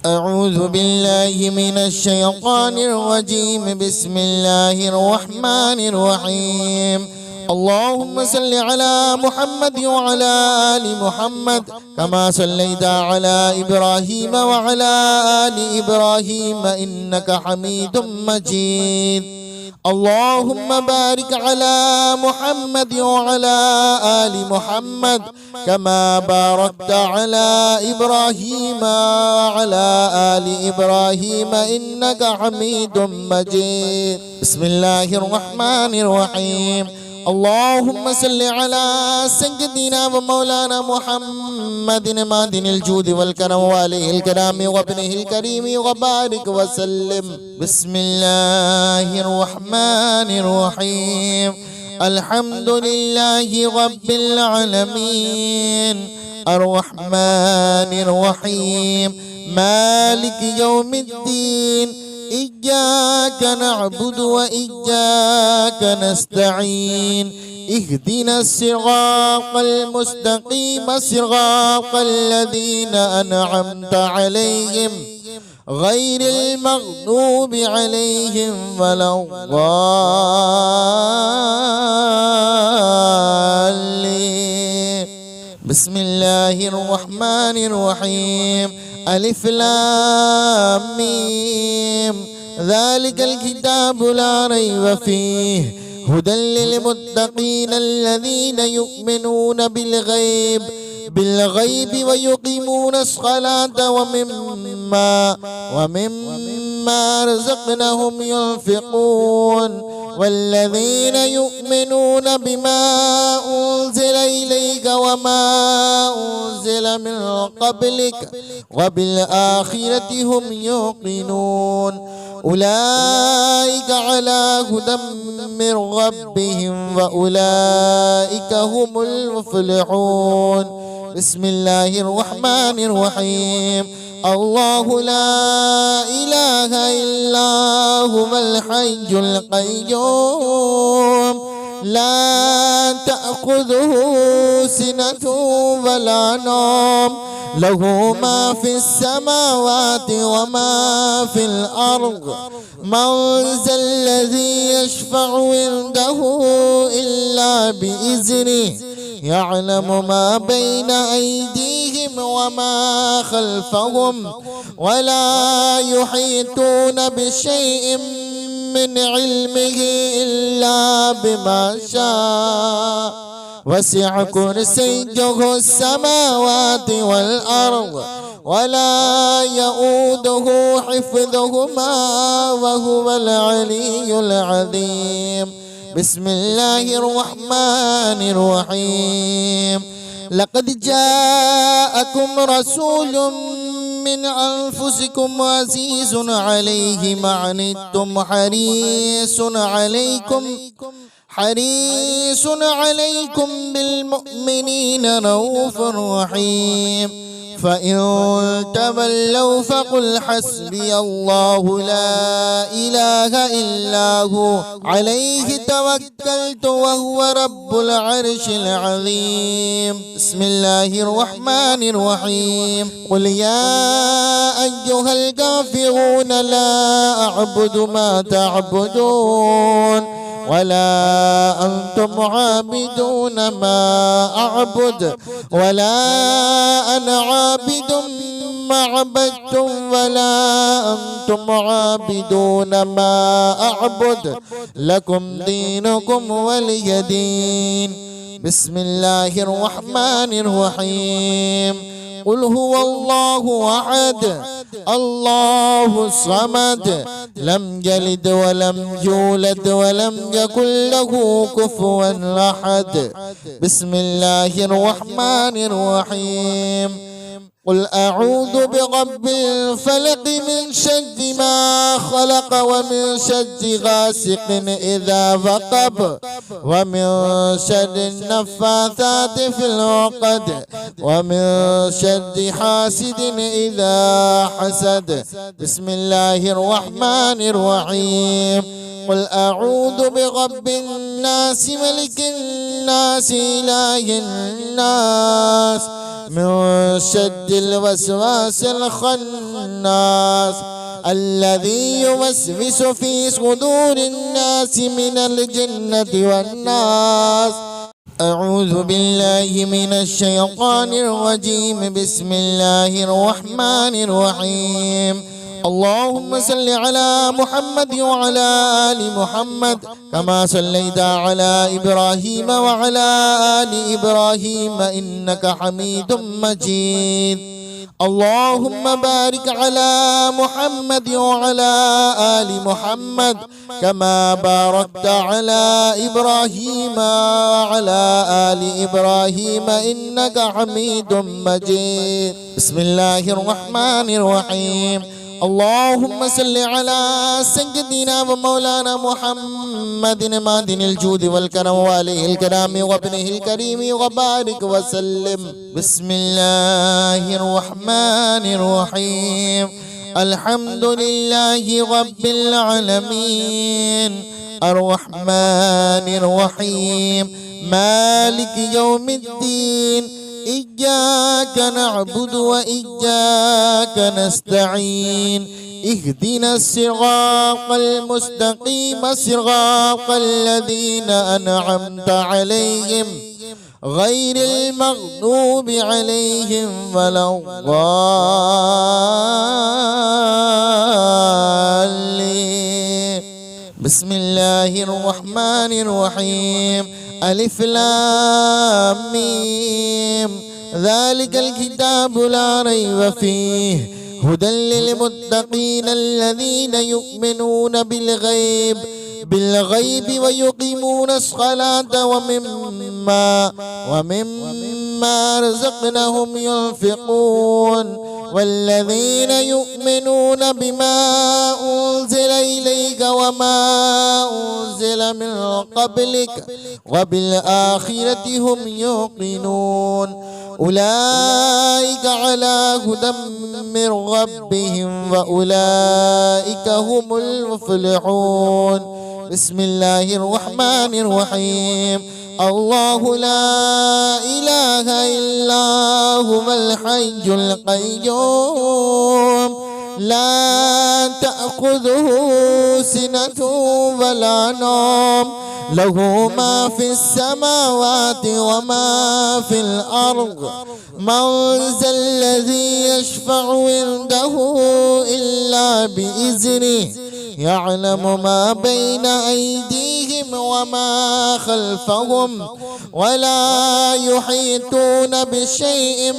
أعوذ بالله من الشيطان الرجيم. بسم الله الرحمن الرحيم. اللهم صل على محمد وعلى آل محمد كما صليت على إبراهيم وعلى آل إبراهيم إنك حميد مجيد. اللهم بارك على محمد وعلى آل محمد كما باركت على إبراهيم وعلى آل إبراهيم إنك حميد مجيد. بسم الله الرحمن الرحيم. اللهم صل على سيدنا ومولانا محمد معدن الجود والكرم وآله الكرام وابنه الكريم وبارك وسلم. بسم الله الرحمن الرحيم. الحمد لله رب العالمين الرحمن الرحيم مالك يوم الدين. إياك نعبد وإياك نستعين. اهدنا الصراط المستقيم صراط الذين أنعمت عليهم غير المغضوب عليهم ولا الضالين. بسم الله الرحمن الرحيم. ألف لام ميم. ذلك الكتاب لا ريب فيه هدى للمتقين الذين يؤمنون بالغيب ويقيمون الصلاة ومما رزقناهم ينفقون. والذين يؤمنون بما أنزل إليك وما أنزل من قبلك وبالآخرة هم يوقنون. أولئك على هدى من ربهم وأولئك هم المفلحون. بسم الله الرحمن الرحيم. الله لا إله إلا هو الحي القيوم لا تأخذه سنة ولا نوم له ما في السماوات وما في الأرض. من ذا الذي يشفع عنده إلا بإذنه يعلم ما بين أيديهم وما خلفهم ولا يحيطون بشيء من علمه إلا بما شاء. وسع كرسيه السماوات والأرض ولا يؤوده حفظهما وهو العلي العظيم. بسم الله الرحمن الرحيم. لقد جاءكم رسول من أنفسكم عزيز عليه ما عنتم حريص عليكم بالمؤمنين رؤوف رحيم. فإن تولوا فقل حسبي الله لا إله إلا هو عليه توكلت وهو رب العرش العظيم. بسم الله الرحمن الرحيم. قل يا أيها الكافرون لا أعبد ما تعبدون ولا أنتم عابدون ما أعبد ولا أنا عابد ما عبدتم ولا أنتم عابدون ما أعبد لكم دينكم ولي دين. بسم الله الرحمن الرحيم. قل هو الله أحد الله الصمد لم يلد ولم يولد ولم يكن له كفوا أحد. بسم الله الرحمن الرحيم. قل أعوذ برب الفلق من شر ما خلق ومن شر غاسق إذا وقب ومن شر النفاثات في العقد ومن شر حاسد إذا حسد. بسم الله الرحمن الرحيم. قل أعوذ برب الناس ملك الناس إله الناس من شر الوسواس الخناس الناس الذي يوسوس في صدور الناس من الجنة والناس. أعوذ بالله من الشيطان الرجيم. بسم الله الرحمن الرحيم. اللهم صل على محمد وعلى آل محمد كما صليت على إبراهيم وعلى آل إبراهيم إنك حميد مجيد. اللهم بارك على محمد وعلى آل محمد كما باركت على إبراهيم وعلى آل إبراهيم إنك حميد مجيد. بسم الله الرحمن الرحيم. اللهم صل على سيدنا ومولانا محمد مادن الجود والكرم وآله الكرام وابنه الكريم وبارك وسلم. بسم الله الرحمن الرحيم. الحمد لله رب العالمين الرحمن الرحيم مالك يوم الدين. إياك نعبد وإياك نستعين. اهدنا الصراط المستقيم صراط الذين أنعمت عليهم غير المغضوب عليهم ولا الضالين. بسم الله الرحمن الرحيم. ألف لام ميم. ذلك الكتاب لا ريب فيه هدى للمتقين الذين يؤمنون بالغيب ويقيمون الصلاة ومما رزقناهم ينفقون. والذين يؤمنون بما أنزل إليك وما أنزل من قبلك وبالآخرة هم يوقنون. أولئك على هدى من ربهم وأولئك هم المفلحون. بسم الله الرحمن الرحيم. الله لا إله إلا هو الحي القيوم لا تأخذه سنة ولا نوم له ما في السماوات وما في الأرض. من ذا الذي يشفع عنده إلا بإذنه يعلم ما بين أيديهم وما خلفهم ولا يحيطون بشيء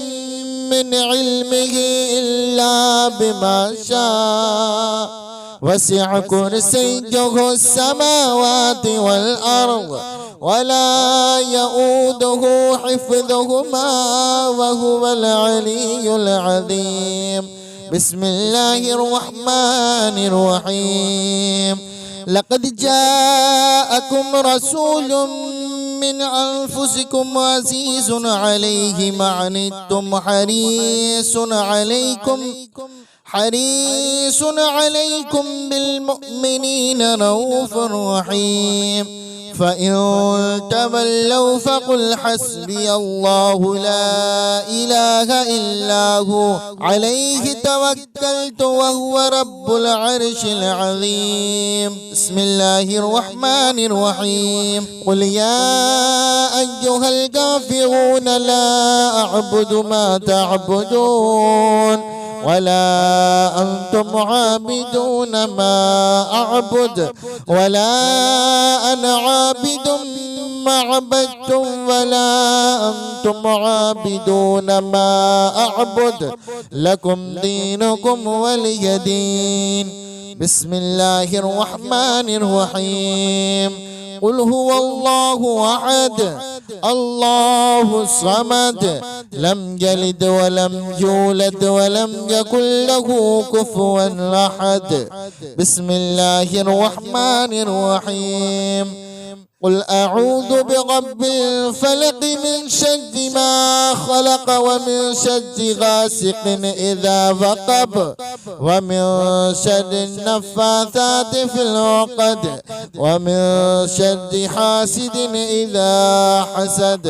من علمه إلا بما شاء. وسع كرسيه السماوات والأرض ولا يؤوده حفظهما وهو العلي العظيم. بسم الله الرحمن الرحيم. لقد جاءكم رسول من أنفسكم عزيز عليه ما عنتم حريص عليكم بالمؤمنين رؤوف رحيم. فإن تولوا فقل حسبي الله لا إله إلا هو عليه توكلت وهو رب العرش العظيم. بسم الله الرحمن الرحيم. قل يا أيها الكافرون لا أعبد ما تعبدون ولا أنتم عابدون ما أعبد ولا أنا عابد ما عبدتم ولا أنتم عابدون ما أعبد لكم دينكم ولي دين. بسم الله الرحمن الرحيم. قل هو الله أحد الله الصمد لم يلد ولم يولد ولم يكن له كفوا أحد. بسم الله الرحمن الرحيم. قل أعوذ برب الفلق من شر ما خلق ومن شر غاسق إذا وقب ومن شر النفاثات في العقد ومن شر حاسد إذا حسد.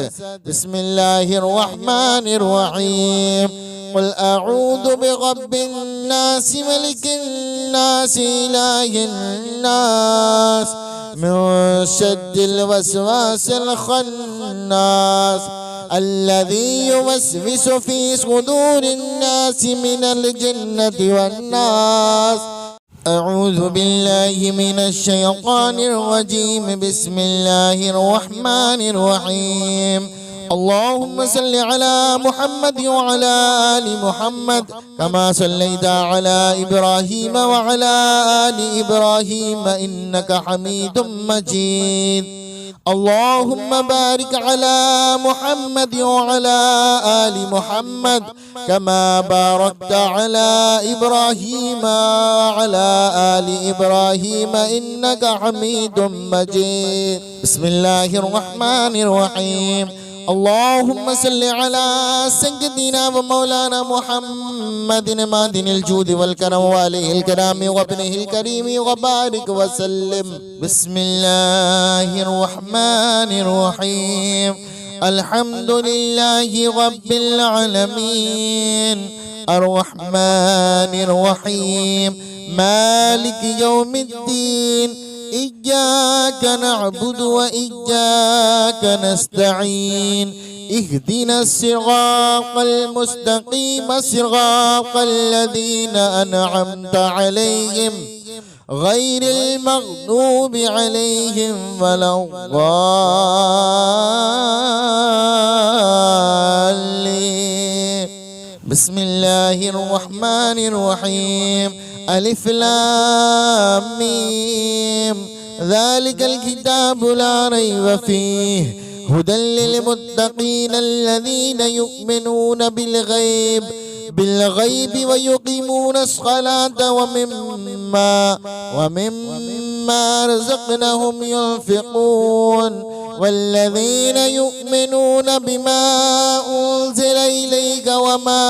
بسم الله الرحمن الرحيم. قل أعوذ برب الناس ملك الناس إله الناس من شر الوسواس الخناس الذي يوسوس في صدور الناس من الجنة والناس. أعوذ بالله من الشيطان الرجيم. بسم الله الرحمن الرحيم. اللهم صل على محمد وعلى آل محمد كما صليت على إبراهيم وعلى آل إبراهيم إنك حميد مجيد. اللهم بارك على محمد وعلى آل محمد كما باركت على إبراهيم وعلى آل إبراهيم إنك حميد مجيد. بسم الله الرحمن الرحيم. اللهم صل على سيدنا ومولانا محمد معدن الجود والكرم وآله الكرام وابنه الكريم وبارك وسلم. بسم الله الرحمن الرحيم. الحمد لله رب العالمين الرحمن الرحيم مالك يوم الدين إياك نعبد وإياك نستعين اهدنا الصراط المستقيم صراط الذين أنعمت عليهم غير المغضوب عليهم ولا الضالين. بسم الله الرحمن الرحيم. ألف لام ميم ذلك الكتاب لا ريب فيه هدى للمتقين الذين يؤمنون بالغيب ويقيمون الصلاة ومما رزقناهم ينفقون والذين يؤمنون بما أنزل إليك وما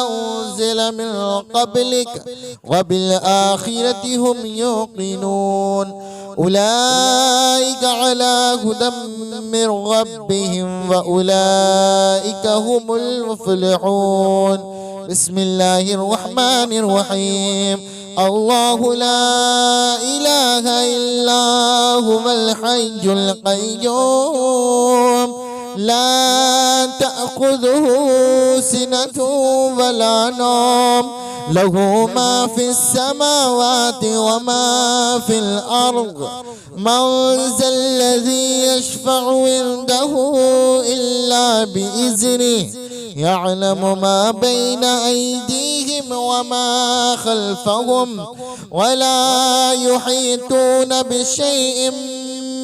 أنزل من قبلك وبالآخرة هم يوقنون أولئك على هدى من ربهم وأولئك هم المفلحون. بسم الله الرحمن الرحيم. الله لا إله إلا هو الحي القيوم لا تأخذه سنة ولا نوم له ما في السماوات وما في الأرض من ذا الذي يشفع عنده إلا بإذنه يعلم ما بين أيديهم وما خلفهم ولا يحيطون بشيء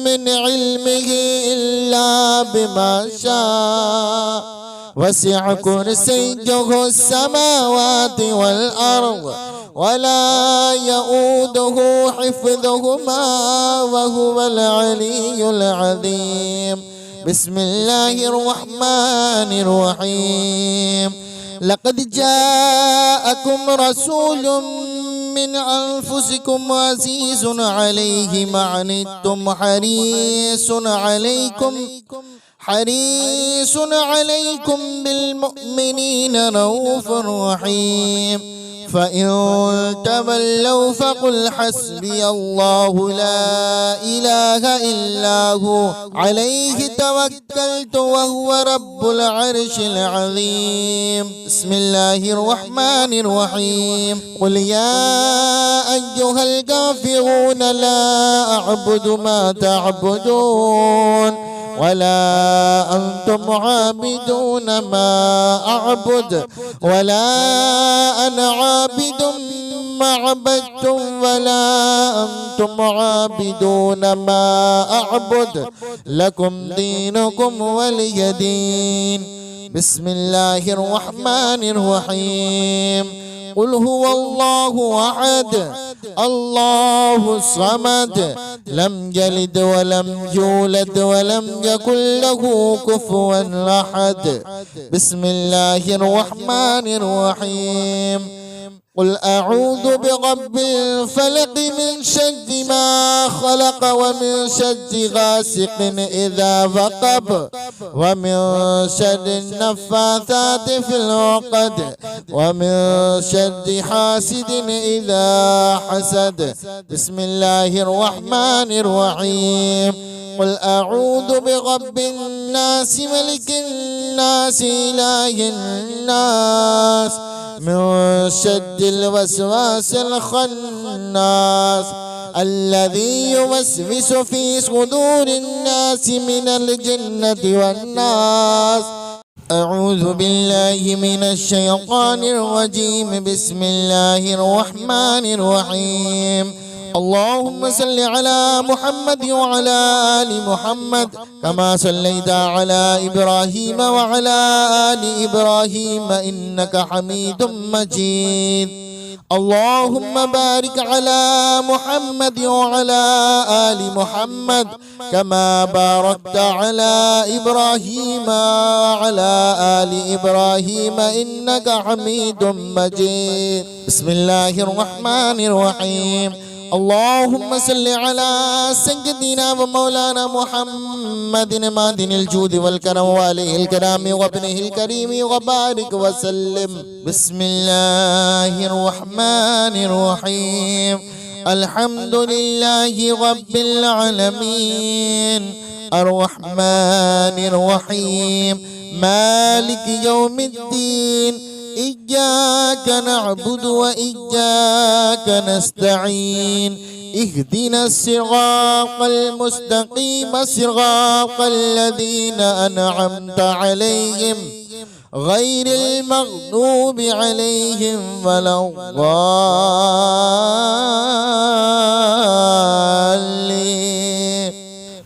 من علمه إلا بما شاء وسع كرسيه السماوات والأرض ولا يؤوده حفظهما وهو العلي العظيم. بسم الله الرحمن الرحيم. لقد جاءكم رسول من أنفسكم عزيز عليه ما عنتم حريص عليكم بالمؤمنين رؤوف رحيم. فإن تولوا فقل حسبي الله لا إله إلا هو عليه توكلت وهو رب العرش العظيم. بسم الله الرحمن الرحيم. قل يا أيها الكافرون لا أعبد ما تعبدون ولا أنتم عابدون ما أعبد ولا أنا عابد ما عبدتم ولا أنتم عابدون ما أعبد لكم دينكم ولي دين. بسم الله الرحمن الرحيم. قل هو الله أحد الله الصمد لم يلد ولم يولد ولم يكن له كفوا أحد. بسم الله الرحمن الرحيم. قل أعوذ برب الفلق من شر ما خلق ومن شر غاسق إذا وقب ومن شر النفاثات في العقد ومن شر حاسد إذا حسد. بسم الله الرحمن الرحيم. قل أعوذ برب الناس ملك الناس إله الناس من شر الوسواس الخناس الذي يوسوس في صدور الناس من الجنة والناس. أعوذ بالله من الشيطان الرجيم. بسم الله الرحمن الرحيم. اللهم صل على محمد وعلى آل محمد كما صليت على إبراهيم وعلى آل إبراهيم إنك حميد مجيد. اللهم بارك على محمد وعلى آل محمد كما باركت على إبراهيم وعلى آل إبراهيم إنك حميد مجيد. بسم الله الرحمن الرحيم. اللهم صل على سيدنا ومولانا محمد مادن الجود والكرم وآله الكرام وابنه الكريم وبارك وسلم. بسم الله الرحمن الرحيم. الحمد لله رب العالمين الرحمن الرحيم مالك يوم الدين إياك نعبد وإياك نستعين. اهدنا الصراط المستقيم صراط الذين أنعمت عليهم غير المغضوب عليهم ولا الضالين.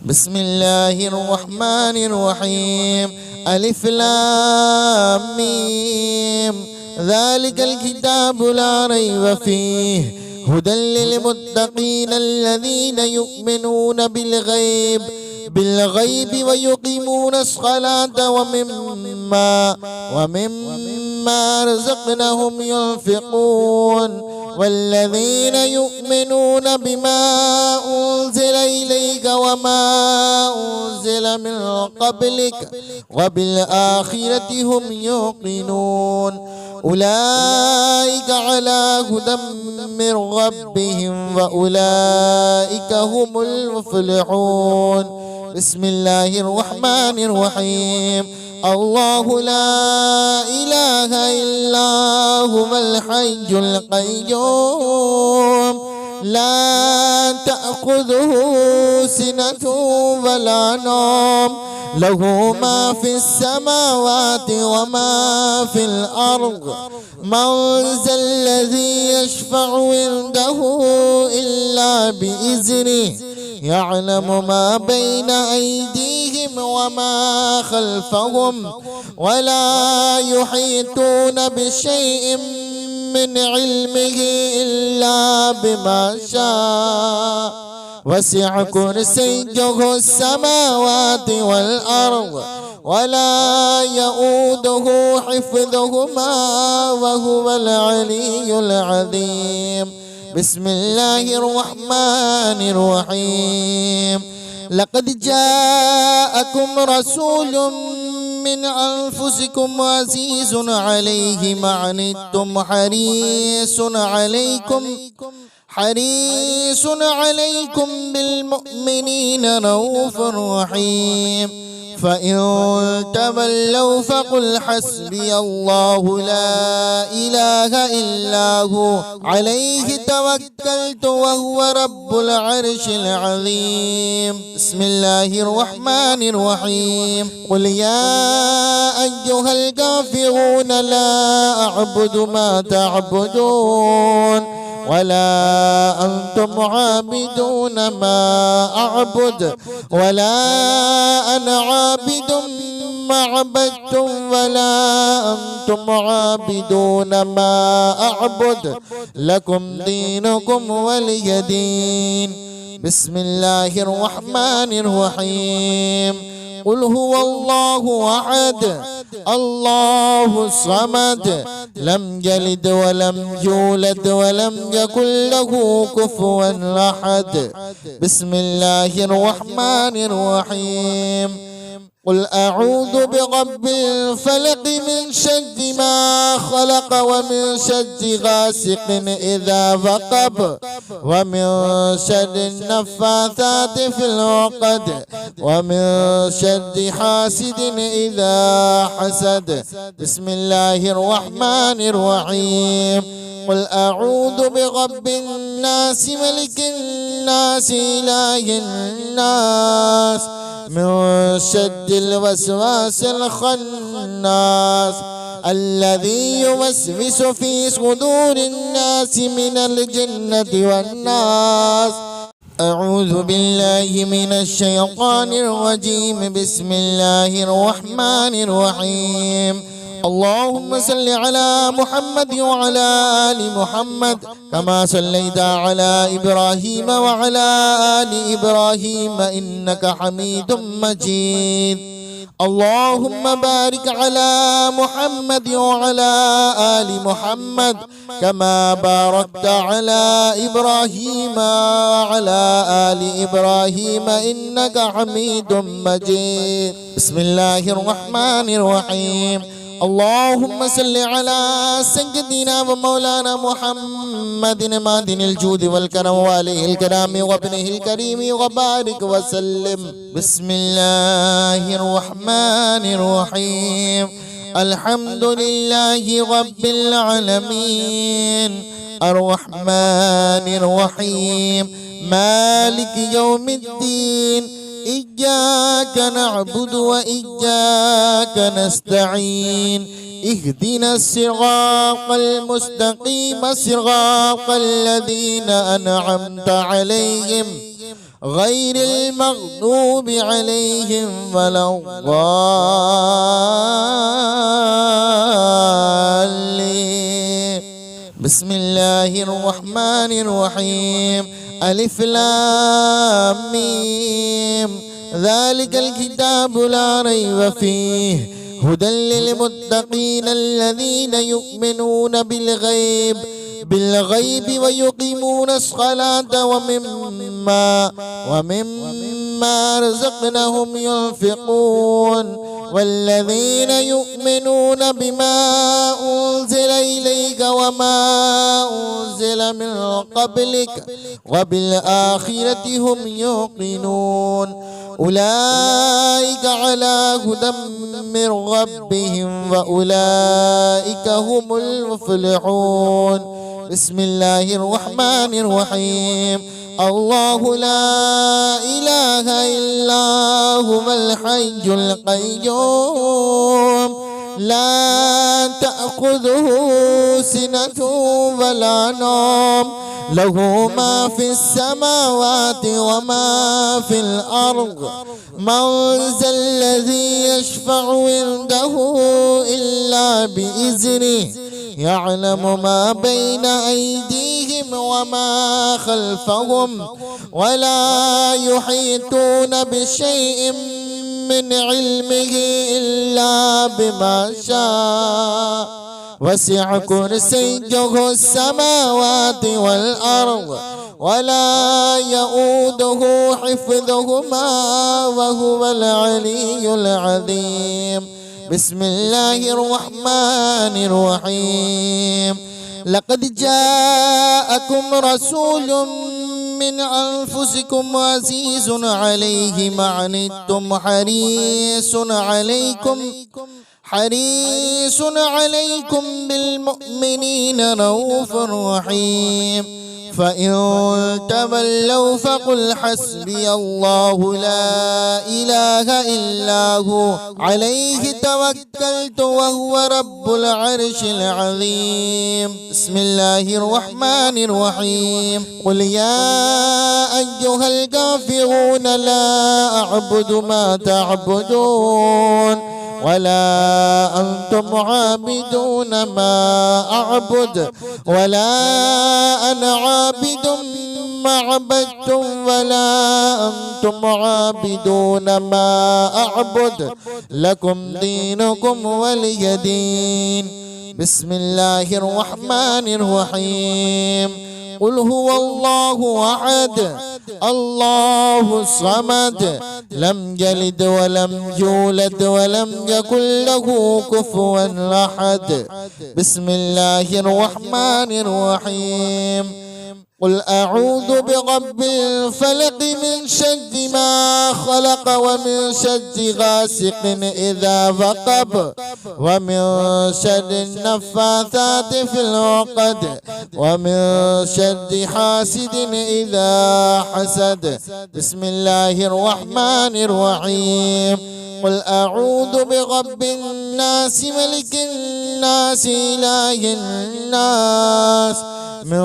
بسم الله الرحمن الرحيم. ألف لام ميم ذلك الكتاب لا ريب فيه هدى للمتقين الذين يؤمنون بالغيب ويقيمون الصلاة ومما رزقناهم ينفقون والذين يؤمنون بما أنزل إليك وما أنزل من قبلك وبالآخرة هم يوقنون أولئك على هدى من ربهم وأولئك هم المفلحون. بسم الله الرحمن الرحيم. الله لا إله إلا هو الحي القيوم لا تأخذه سنة ولا نوم له ما في السماوات وما في الأرض. من ذا الذي يشفع عنده إلا بإذنه يعلم ما بين أيديهم وما خلفهم ولا يحيطون بشيء من علمه إلا بما شاء وسع كرسيه السماوات والأرض ولا يؤوده حفظهما وهو العلي العظيم. بسم الله الرحمن الرحيم. لقد جاءكم رسول من أنفسكم عزيز عليه ما عنتم حريص عليكم بالمؤمنين رؤوف رحيم. فإن تولوا فقل حسبي الله لا إله إلا هو عليه توكلت وهو رب العرش العظيم. بسم الله الرحمن الرحيم. قل يا أيها الكافرون لا أعبد ما تعبدون ولا أنتم عابدون ما أعبد ولا أنا عابد ما عبدتم ولا أنتم عابدون ما أعبد لكم دينكم ولي دين. بسم الله الرحمن الرحيم. قل هو الله أحد الله الصمد لم يلد ولم يولد ولم يكن له كفوا أحد. بسم الله الرحمن الرحيم. قل أعوذ برب الفلق من شر ما خلق ومن شر غاسق إذا وقب ومن شر النفاثات في العقد ومن شر حاسد إذا حسد. بسم الله الرحمن الرحيم. قل أعوذ برب الناس ملك الناس إله الناس من شر الوسواس الخناس الذي يوسوس في صدور الناس من الجنة والناس. أعوذ بالله من الشيطان الرجيم. بسم الله الرحمن الرحيم. اللهم صل على محمد وعلى آل محمد كما صليت على إبراهيم وعلى آل إبراهيم إنك حميد مجيد. اللهم بارك على محمد وعلى آل محمد كما باركت على إبراهيم وعلى آل إبراهيم إنك حميد مجيد. بسم الله الرحمن الرحيم. اللهم صل على سيدنا ومولانا محمد معدن الجود والكرم وآله الكرام وابنه الكريم وبارك وسلم. بسم الله الرحمن الرحيم. الحمد لله رب العالمين الرحمن الرحيم مالك يوم الدين إياك نعبد وإياك نستعين اهدنا الصراط المستقيم صراط الذين أنعمت عليهم غير المغضوب عليهم ولا الضالين. بسم الله الرحمن الرحيم. ألف لام ميم ذلك الكتاب لا ريب فيه هدى للمتقين الذين يؤمنون بالغيب ويقيمون الصلاة ومما رزقناهم ينفقون والذين يؤمنون بما أنزل إليك وما أنزل من قبلك وبالآخرة هم يوقنون أولئك على هدى من ربهم وأولئك هم المفلحون. بسم الله الرحمن الرحيم. الله لا إله إلا هو الحي القيوم لا تأخذه سنة ولا نوم له ما في السماوات وما في الأرض من ذا الذي يشفع عنده إلا بإذنه يعلم ما بين أيديهم وما خلفهم ولا يحيطون بشيء من علمه إلا بما شاء وسع كرسيه السماوات والأرض ولا يؤوده حفظهما وهو العلي العظيم. بسم الله الرحمن الرحيم. لقد جاءكم رسول من أنفسكم عزيز عليه ما عنتم حريص عليكم بالمؤمنين رؤوف رحيم. فإن تولوا فقل حسبي الله لا إله إلا هو عليه توكلت وهو رب العرش العظيم. بسم الله الرحمن الرحيم. قل يا أيها الكافرون لا أعبد ما تعبدون ولا أنتم عابدون ما أعبد ولا أنا عابد ما عبدتم ولا أنتم عابدون ما أعبد لكم دينكم ولي دين. بسم الله الرحمن الرحيم. قل هو الله أحد الله الصمد لم يلد ولم يولد ولم يكن له كفوا أحد. بسم الله الرحمن الرحيم. قل أعوذ برب الفلق من شر ما خلق ومن شر غاسق إذا وقب ومن شر النفاثات في العقد ومن شر حاسد إذا حسد. بسم الله الرحمن الرحيم. قل أعوذ برب الناس ملك الناس إله الناس من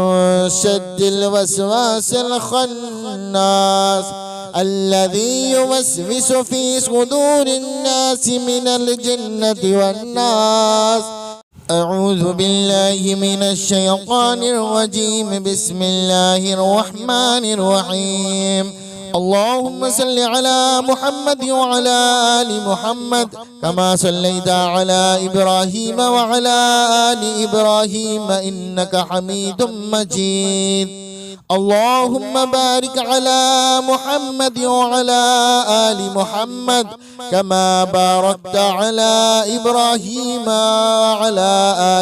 شر الوسواس الخناس الذي يوسوس في صدور الناس من الجنة والناس. أعوذ بالله من الشيطان الرجيم. بسم الله الرحمن الرحيم. اللهم صل على محمد وعلى آل محمد كما صليت على إبراهيم وعلى آل إبراهيم إنك حميد مجيد. اللهم بارك على محمد وعلى آل محمد كما باركت على إبراهيم وعلى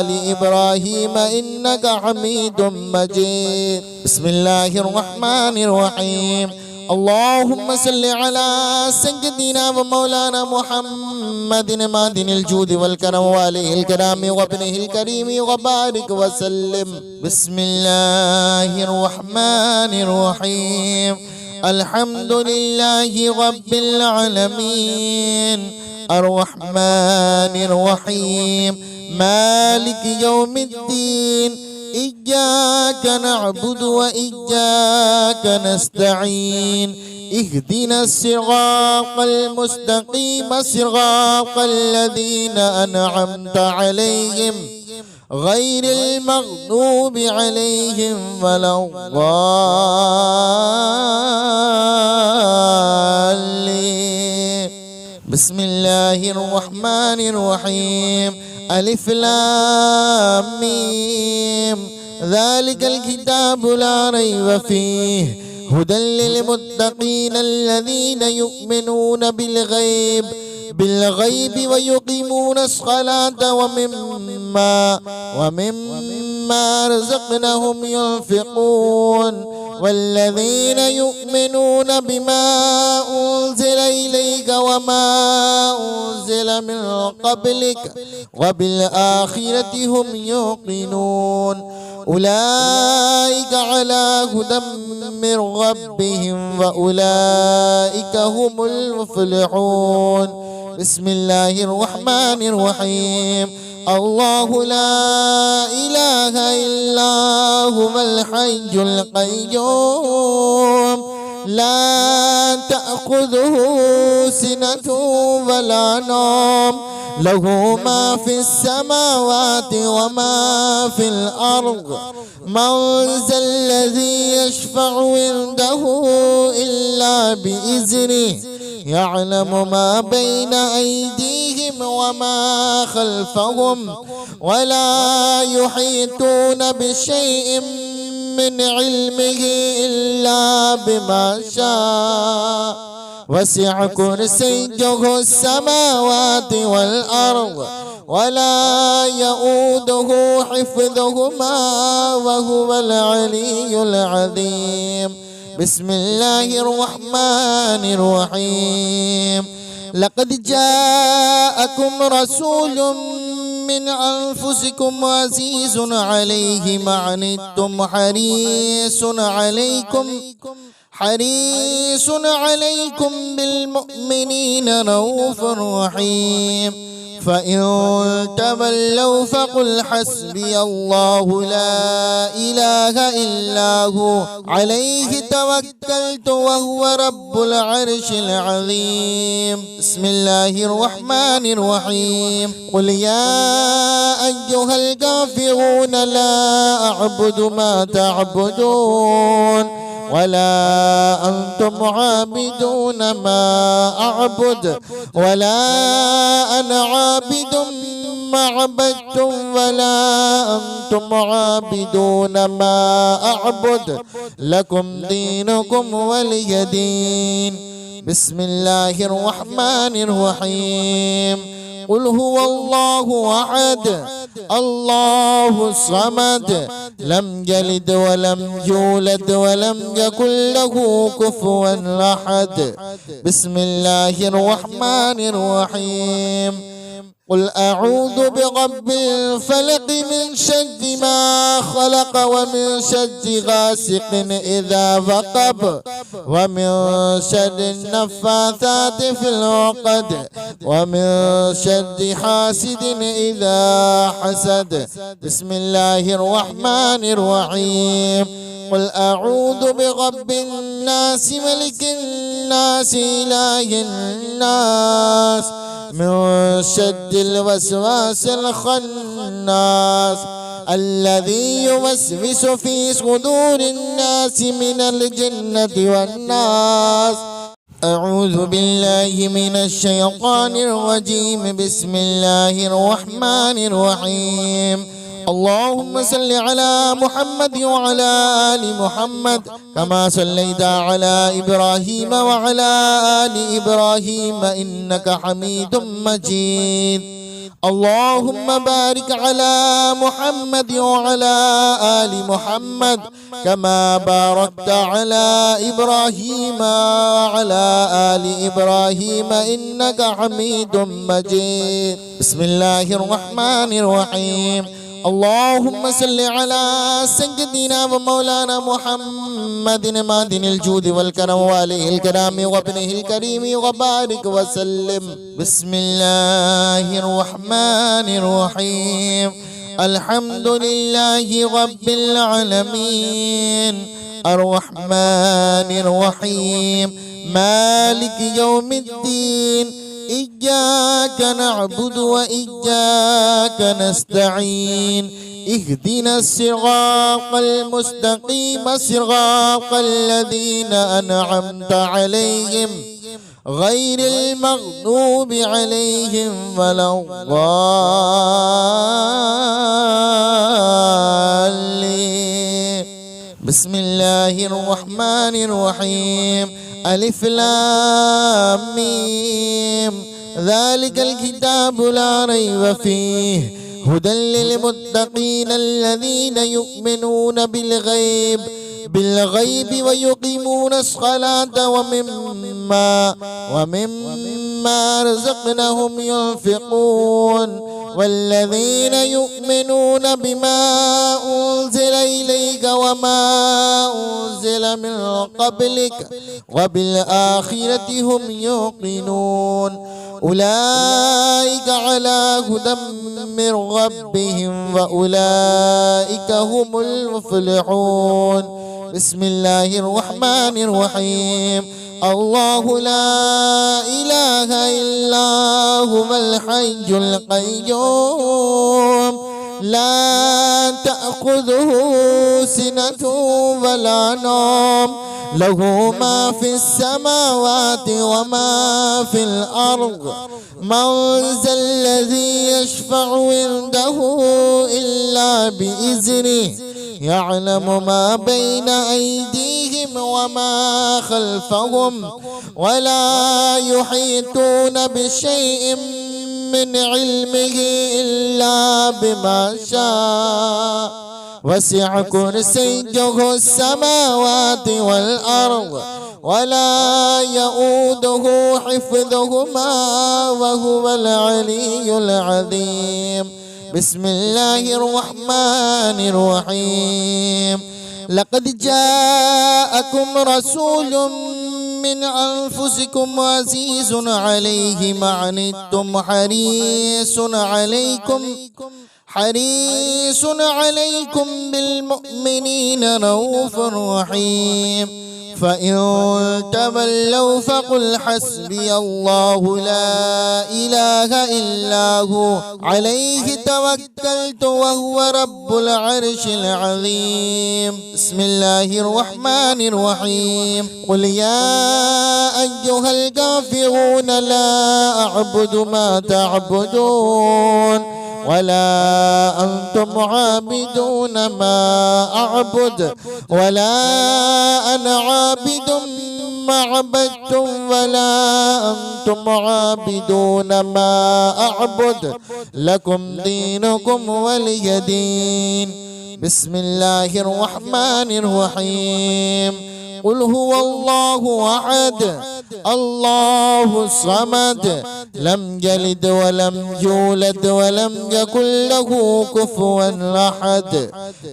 آل إبراهيم إنك حميد مجيد. بسم الله الرحمن الرحيم. اللهم صل على سيدنا ومولانا محمد مادن الجود والكرم وآله الكرام وابنه الكريم وبارك وسلم. بسم الله الرحمن الرحيم. الحمد لله رب العالمين الرحمن الرحيم مالك يوم الدين إياك نعبد وإياك نستعين. اهدنا الصراط المستقيم صراط الذين أنعمت عليهم غير المغضوب عليهم ولا الضالين. بسم الله الرحمن الرحيم. ألف لام ميم ذلك الكتاب لا ريب فيه هدى للمتقين الذين يؤمنون بالغيب ويقيمون الصلاة ومما رزقناهم ينفقون والذين يؤمنون بما أنزل إليك وما أنزل من قبلك وبالآخرة هم يوقنون أولئك على هدى من ربهم وأولئك هم المفلحون. بسم الله الرحمن الرحيم. الله لا إله إلا هو الحي القيوم لا تأخذه سنة ولا نوم له ما في السماوات وما في الأرض. من ذا الذي يشفع عنده إلا بإذنه يعلم ما بين أيديهم وما خلفهم ولا يحيطون بشيء من علمه إلا بما شاء وسع كرسيه السماوات والأرض ولا يؤوده حفظهما وهو العلي العظيم. بسم الله الرحمن الرحيم. لقد جاءكم رسول من أنفسكم عزيز عليه ما عنتم حريص عليكم بالمؤمنين رؤوف رحيم. فإن تولوا فقل حسبي الله لا إله إلا هو عليه توكلت وهو رب العرش العظيم. بسم الله الرحمن الرحيم. قل يا أيها الكافرون لا أعبد ما تعبدون ولا أنتم عابدون ما أعبد ولا أنا عابد ما عبدتم ولا أنتم عابدون ما أعبد لكم دينكم ولي دين. بسم الله الرحمن الرحيم. قل هو الله أحد الله الصمد لم يلد ولم يولد ولم يكن له كفوا أحد. بسم الله الرحمن الرحيم. قل أعوذ برب الفلق من شر ما خلق ومن شر غاسق إذا وقب ومن شر النفاثات في العقد ومن شر حاسد إذا حسد. بسم الله الرحمن الرحيم. قل أعوذ برب الناس ملك الناس إله الناس من شر الوسواس الخناس الذي يوسوس في صدور الناس من الجنة والناس. أعوذ بالله من الشيطان الرجيم. بسم الله الرحمن الرحيم. اللهم صل على محمد وعلى آل محمد كما صليت على إبراهيم وعلى آل إبراهيم إنك حميد مجيد. اللهم بارك على محمد وعلى آل محمد كما باركت على إبراهيم وعلى آل إبراهيم إنك حميد مجيد. بسم الله الرحمن الرحيم. اللهم صل على سيدنا ومولانا محمد معدن الجود والكرم وآله الكرام وابنه الكريم وبارك وسلم. بسم الله الرحمن الرحيم. الحمد لله رب العالمين الرحمن الرحيم مالك يوم الدين إياك نعبد وإياك نستعين اهدنا الصراط المستقيم صراط الذين أنعمت عليهم غير المغضوب عليهم ولا الضالين. بسم الله الرحمن الرحيم. ألف لام ميم ذلك الكتاب لا ريب فيه هدى للمتقين الذين يؤمنون بالغيب ويقيمون الصلاة ومما رزقناهم ينفقون والذين يؤمنون بما أنزل إليك وما أنزل من قبلك وبالآخرة هم يوقنون أولئك على هدى من ربهم وأولئك هم المفلحون. بسم الله الرحمن الرحيم. الله لا إله إلا هو الحي القيوم لا تأخذه سنة ولا نوم له ما في السماوات وما في الأرض من ذا الذي يشفع عنده إلا بإذنه يعلم ما بين أيديهم وما خلفهم ولا يحيطون بشيء من علمه إلا بما شاء وسع كرسيه السماوات والأرض ولا يؤوده حفظهما وهو العلي العظيم. بسم الله الرحمن الرحيم. لقد جاءكم رسول من أنفسكم عزيز عليه ما عنتم حريص عليكم بالمؤمنين رؤوف رحيم فإن تولوا فقل حسبي الله لا إله إلا هو عليه توكلت وهو رب العرش العظيم. بسم الله الرحمن الرحيم. قل يا أيها الكافرون لا أعبد ما تعبدون ولا أنتم عابدون ما أعبد ولا أنا عابد ما عبدتم ولا أنتم عابدون ما أعبد لكم دينكم ولي دين. بسم الله الرحمن الرحيم. قل هو الله أحد الله الصمد لم يلد ولم يولد ولم يكن له كفوا أحد.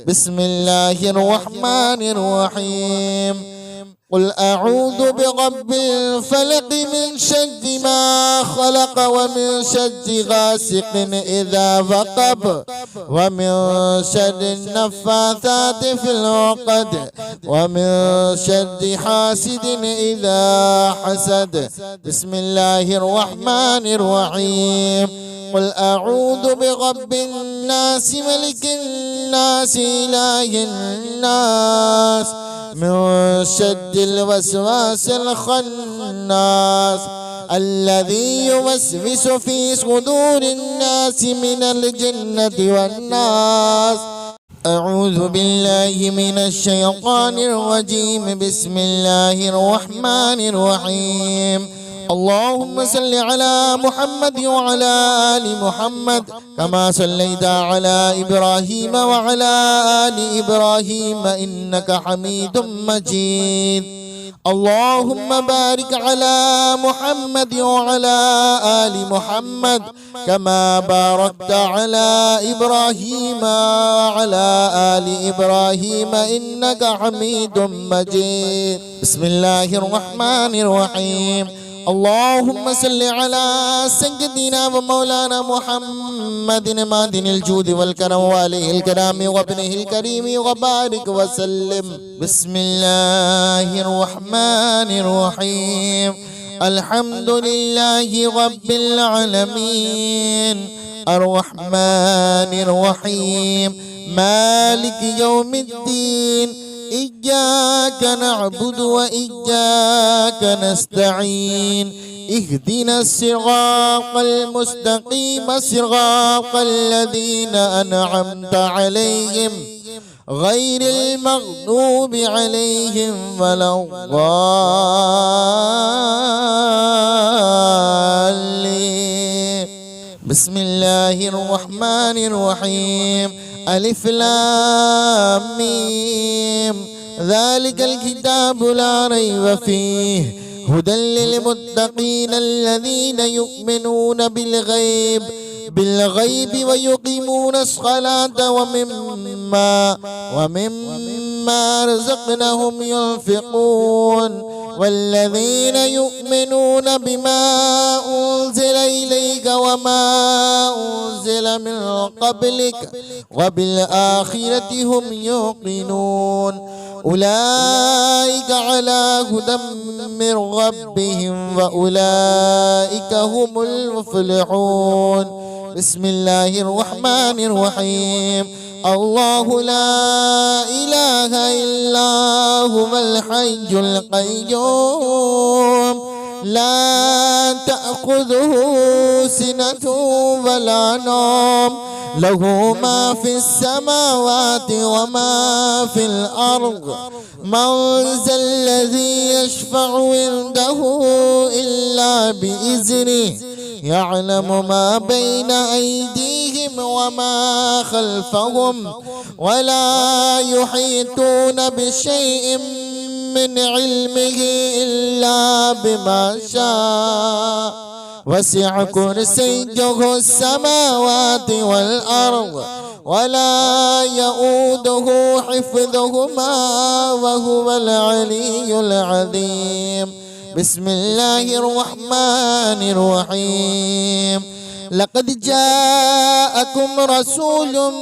بسم الله الرحمن الرحيم. قل أعوذ برب الفلق من شر ما خلق ومن شر غاسق إذا وقب ومن شر النفاثات في العقد ومن شر حاسد إذا حسد. بسم الله الرحمن الرحيم. قل أعوذ برب الناس ملك الناس إله الناس من شر الوسواس الخناس الذي يوسوس في صدور الناس من الجنة والناس. أعوذ بالله من الشيطان الرجيم. بسم الله الرحمن الرحيم. اللهم صل على محمد وعلى آل محمد كما صليت على إبراهيم وعلى آل إبراهيم إنك حميد مجيد. اللهم بارك على محمد وعلى آل محمد كما باركت على إبراهيم وعلى آل إبراهيم إنك حميد مجيد. بسم الله الرحمن الرحيم. اللهم صل على سيدنا ومولانا محمد مادن الجود والكرم وآله الكرام وابنه الكريم وبارك وسلم. بسم الله الرحمن الرحيم. الحمد لله رب العالمين الرحمن الرحيم مالك يوم الدين إياك نعبد وإياك نستعين اهدنا الصراط المستقيم صراط الذين أنعمت عليهم غير المغضوب عليهم ولا الضالين. بسم الله الرحمن الرحيم. ألف لام ميم ذلك الكتاب لا ريب فيه هدى للمتقين الذين يؤمنون بالغيب ويقيمون الصلاة ومما رزقناهم ينفقون والذين يؤمنون بما أنزل إليك وما أنزل من قبلك وبالآخرة هم يوقنون أولئك على هدى من ربهم وأولئك هم المفلحون. بسم الله الرحمن الرحيم. الله لا إله إلا هو الحي القيوم لا تأخذه سنة ولا نوم له ما في السماوات وما في الأرض من ذا الذي يشفع عنده إلا بإذنه يعلم ما بين أيديهم وما خلفهم ولا يحيطون بشيء من علمه إلا بما شاء وسع كرسيه السماوات والأرض ولا يؤوده حفظهما وهو العلي العظيم. بسم الله الرحمن الرحيم. لقد جاءكم رسول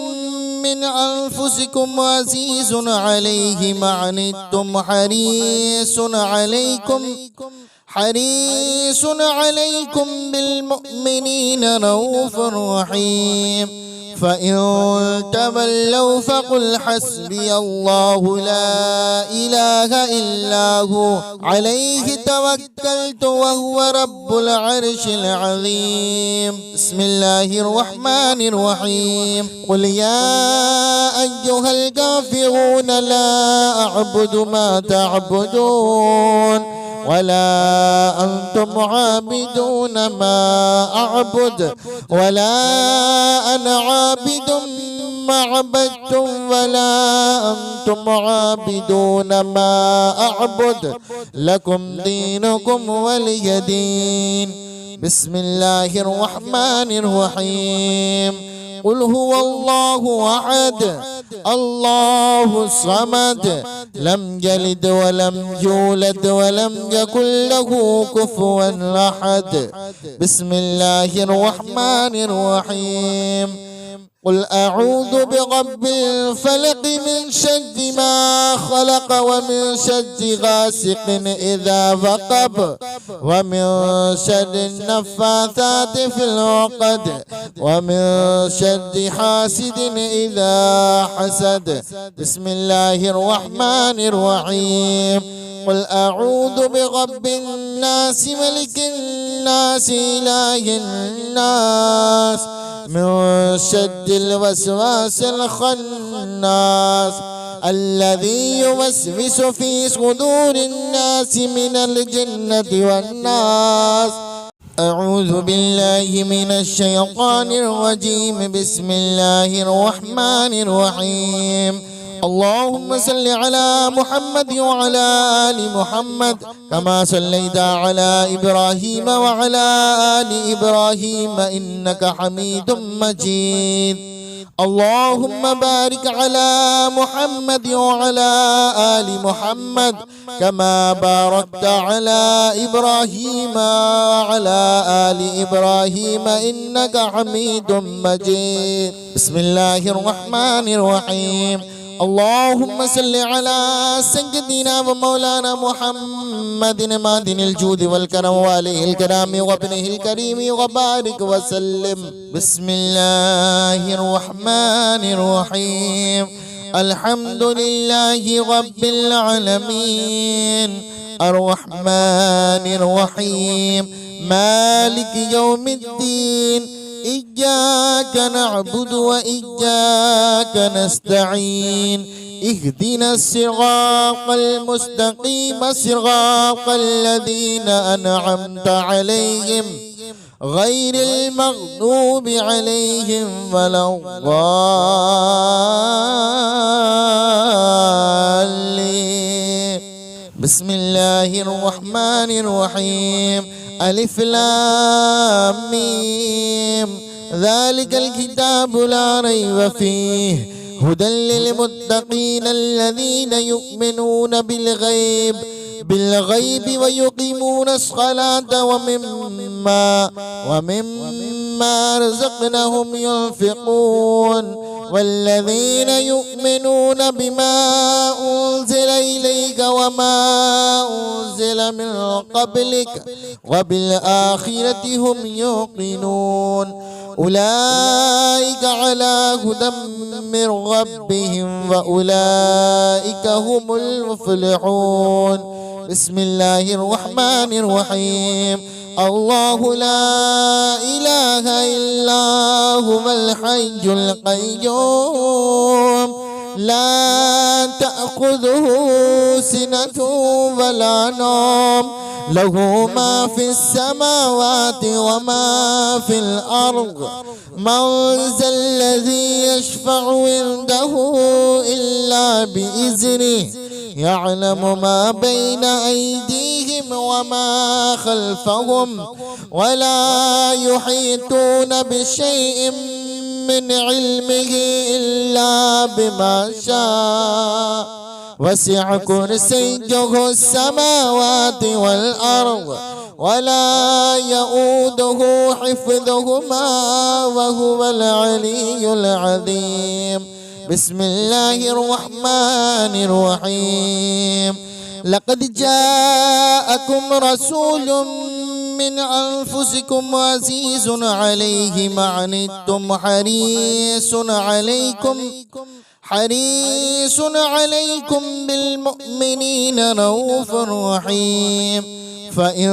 من أنفسكم عزيز عليه ما عنتم حريص عليكم بالمؤمنين رؤوف رحيم. فإن تولوا فقل حسبي الله لا إله إلا هو عليه توكلت وهو رب العرش العظيم. بسم الله الرحمن الرحيم. قل يا أيها الكافرون لا أعبد ما تعبدون ولا أنتم عابدون ما أعبد ولا أنا عابد ما عبدتم ولا أنتم عابدون ما أعبد لكم دينكم ولي دين. بسم الله الرحمن الرحيم. قل هو الله أحد الله الصمد لم يلد ولم يولد ولم يكن له كفوا أحد. بسم الله الرحمن الرحيم. قل أعوذ برب الفلق من شر ما خلق ومن شر غاسق إذا وقب ومن شر النفاثات في العقد ومن شر حاسد إذا حسد. بسم الله الرحمن الرحيم. قل أعوذ برب الناس ملك الناس إله الناس من شر الوسواس الخناس الذي يوسوس في صدور الناس من الجنة والناس. أعوذ بالله من الشيطان الرجيم. بسم الله الرحمن الرحيم. اللهم صل على محمد وعلى آل محمد كما صليت على إبراهيم وعلى آل إبراهيم إنك حميد مجيد. اللهم بارك على محمد وعلى آل محمد كما باركت على إبراهيم وعلى آل إبراهيم إنك حميد مجيد. بسم الله الرحمن الرحيم. اللهم صل على سيدنا ومولانا محمد معدن الجود والكرم وآله الكرام وابنه الكريم وبارك وسلم. بسم الله الرحمن الرحيم. الحمد لله رب العالمين الرحمن الرحيم مالك يوم الدين إياك نعبد وإياك نستعين. اهدنا الصراط المستقيم صراط الذين أنعمت عليهم غير المغضوب عليهم ولا الضالين. بسم الله الرحمن الرحيم. ألف لام ميم ذلك الكتاب لا ريب فيه هدى للمتقين الذين يؤمنون بالغيب ويقيمون الصلاة ومما رزقناهم ينفقون والذين يؤمنون بما أنزل إليك وما أنزل من قبلك وبالآخرة هم يوقنون أولئك على هدى من ربهم وأولئك هم المفلحون. بسم الله الرحمن الرحيم. الله لا إله إلا هو الحي القيوم لا تأخذه سنة ولا نوم له ما في السماوات وما في الأرض من ذا الذي يشفع عنده إلا بإذنه يعلم ما بين أيديهم وما خلفهم ولا يحيطون بشيء من علمه إلا بما شاء وسع كرسيه السماوات والأرض ولا يؤوده حفظهما وهو العلي العظيم. بسم الله الرحمن الرحيم. لقد جاءكم رسول من أنفسكم عزيز عليه ما عنتم حريص عليكم بالمؤمنين رؤوف رحيم. فإن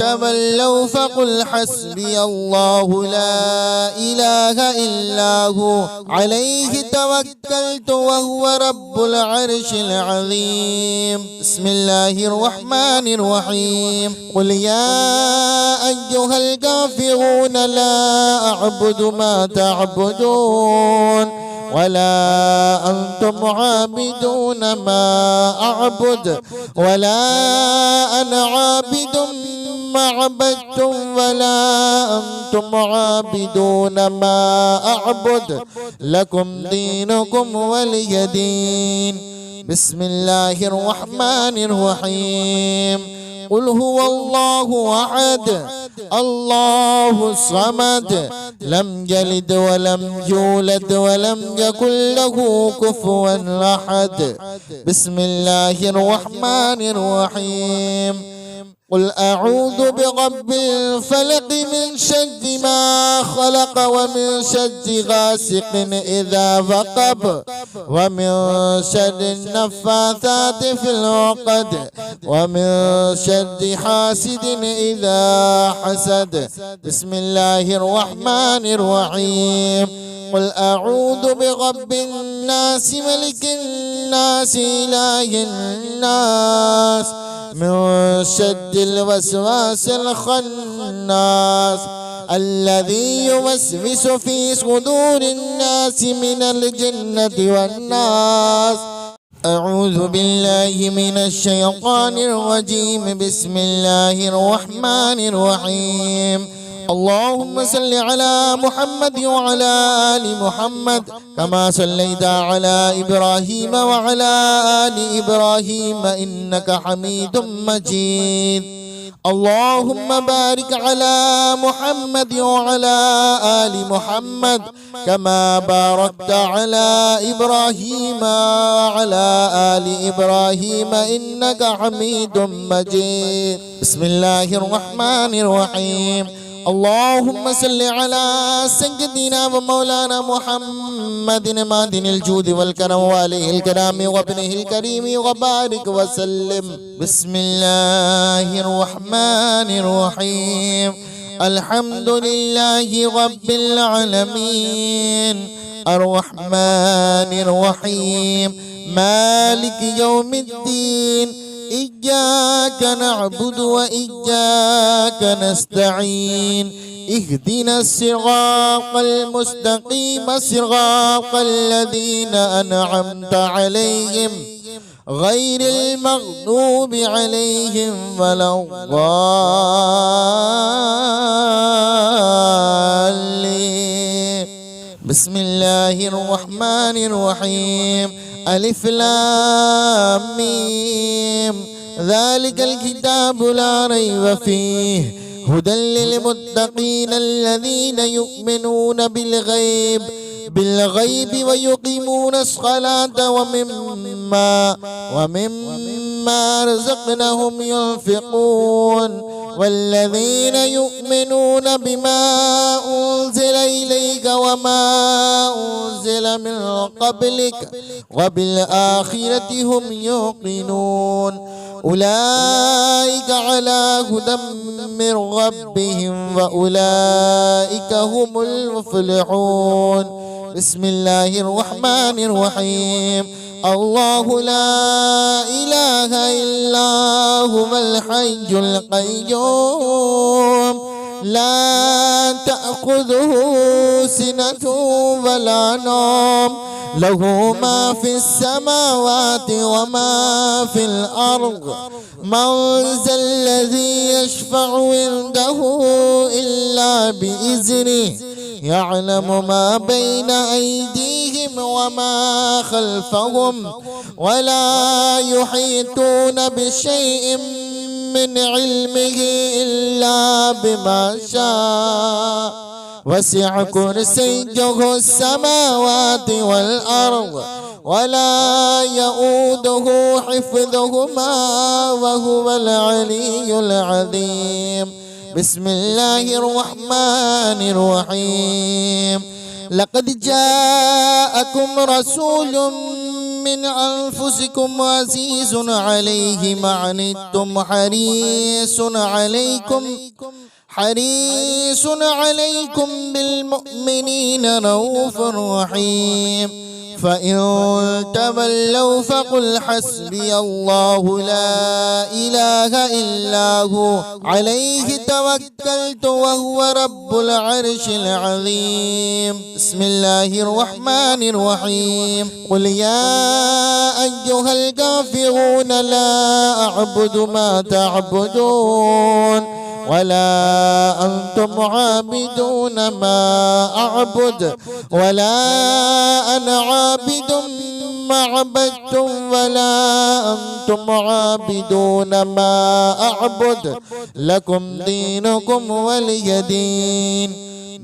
تولوا فقل حسبي الله لا إله إلا هو عليه توكلت وهو رب العرش العظيم. بسم الله الرحمن الرحيم. قل يا أيها الكافرون لا أعبد ما تعبدون ولا أنتم عابدون ما أعبد ولا أنا عابد ما عبدتم ولا أنتم عابدون ما أعبد لكم دينكم ولي دين. بسم الله الرحمن الرحيم. قل هو الله أحد الله الصمد لم يلد ولم يولد ولم يكن له كفوا أحد. بسم الله الرحمن الرحيم. قل أعوذ برب الفلق من شر ما خلق ومن شر غاسق إذا وقب ومن شر النفاثات في العقد ومن شر حاسد إذا حسد. بسم الله الرحمن الرحيم. قل أعوذ برب الناس ملك الناس إله الناس من شر الوسواس الخناس الذي يوسوس في صدور الناس من الجنة والناس. أعوذ بالله من الشيطان الرجيم. بسم الله الرحمن الرحيم. اللهم صل على محمد وعلى آل محمد كما صليت على إبراهيم وعلى آل إبراهيم إنك حميد مجيد. اللهم بارك على محمد وعلى آل محمد كما باركت على إبراهيم وعلى آل إبراهيم إنك حميد مجيد. بسم الله الرحمن الرحيم. اللهم صل على سيدنا ومولانا محمد مادن الجود والكرم وآله الكرام وابنه الكريم وبارك وسلم. بسم الله الرحمن الرحيم. الحمد لله رب العالمين الرحمن الرحيم مالك يوم الدين. إياك نعبد وإياك نستعين. اهدنا الصراط المستقيم صراط الذين أنعمت عليهم غير المغضوب عليهم ولا الضالين. بسم الله الرحمن الرحيم. ألف لام ميم ذلك الكتاب لا ريب فيه هدى للمتقين الذين يؤمنون بالغيب ويقيمون الصلاة ومما رزقناهم ينفقون والذين يؤمنون بما أنزل إليك وما أنزل من قبلك وبالآخرة هم يوقنون أولئك على هدى من ربهم وأولئك هم المفلحون. بسم الله الرحمن الرحيم. الله لا إله إلا هو الحي القيوم لا تأخذه سنة ولا نوم له ما في السماوات وما في الأرض من ذا الذي يشفع عنده إلا بإذنه يعلم ما بين أيديهم وما خلفهم ولا يحيطون بشيء من علمه إلا بما شاء وسع كرسيه السماوات والأرض ولا يؤوده حفظهما وهو العلي العظيم. بسم الله الرحمن الرحيم. لقد جاءكم رسول من أنفسكم عزيز عليه ما عنتم حريص عليكم بالمؤمنين رؤوف رحيم. فإن تولوا فقل حسبي الله لا إله إلا هو عليه توكلت وهو رب العرش العظيم. بسم الله الرحمن الرحيم. قل يا أيها الكافرون لا أعبد ما تعبدون ولا أنتم عابدون ما أعبد ولا أنا عابد ما عبدتم ولا أنتم عابدون ما أعبد لكم دينكم ولي دين.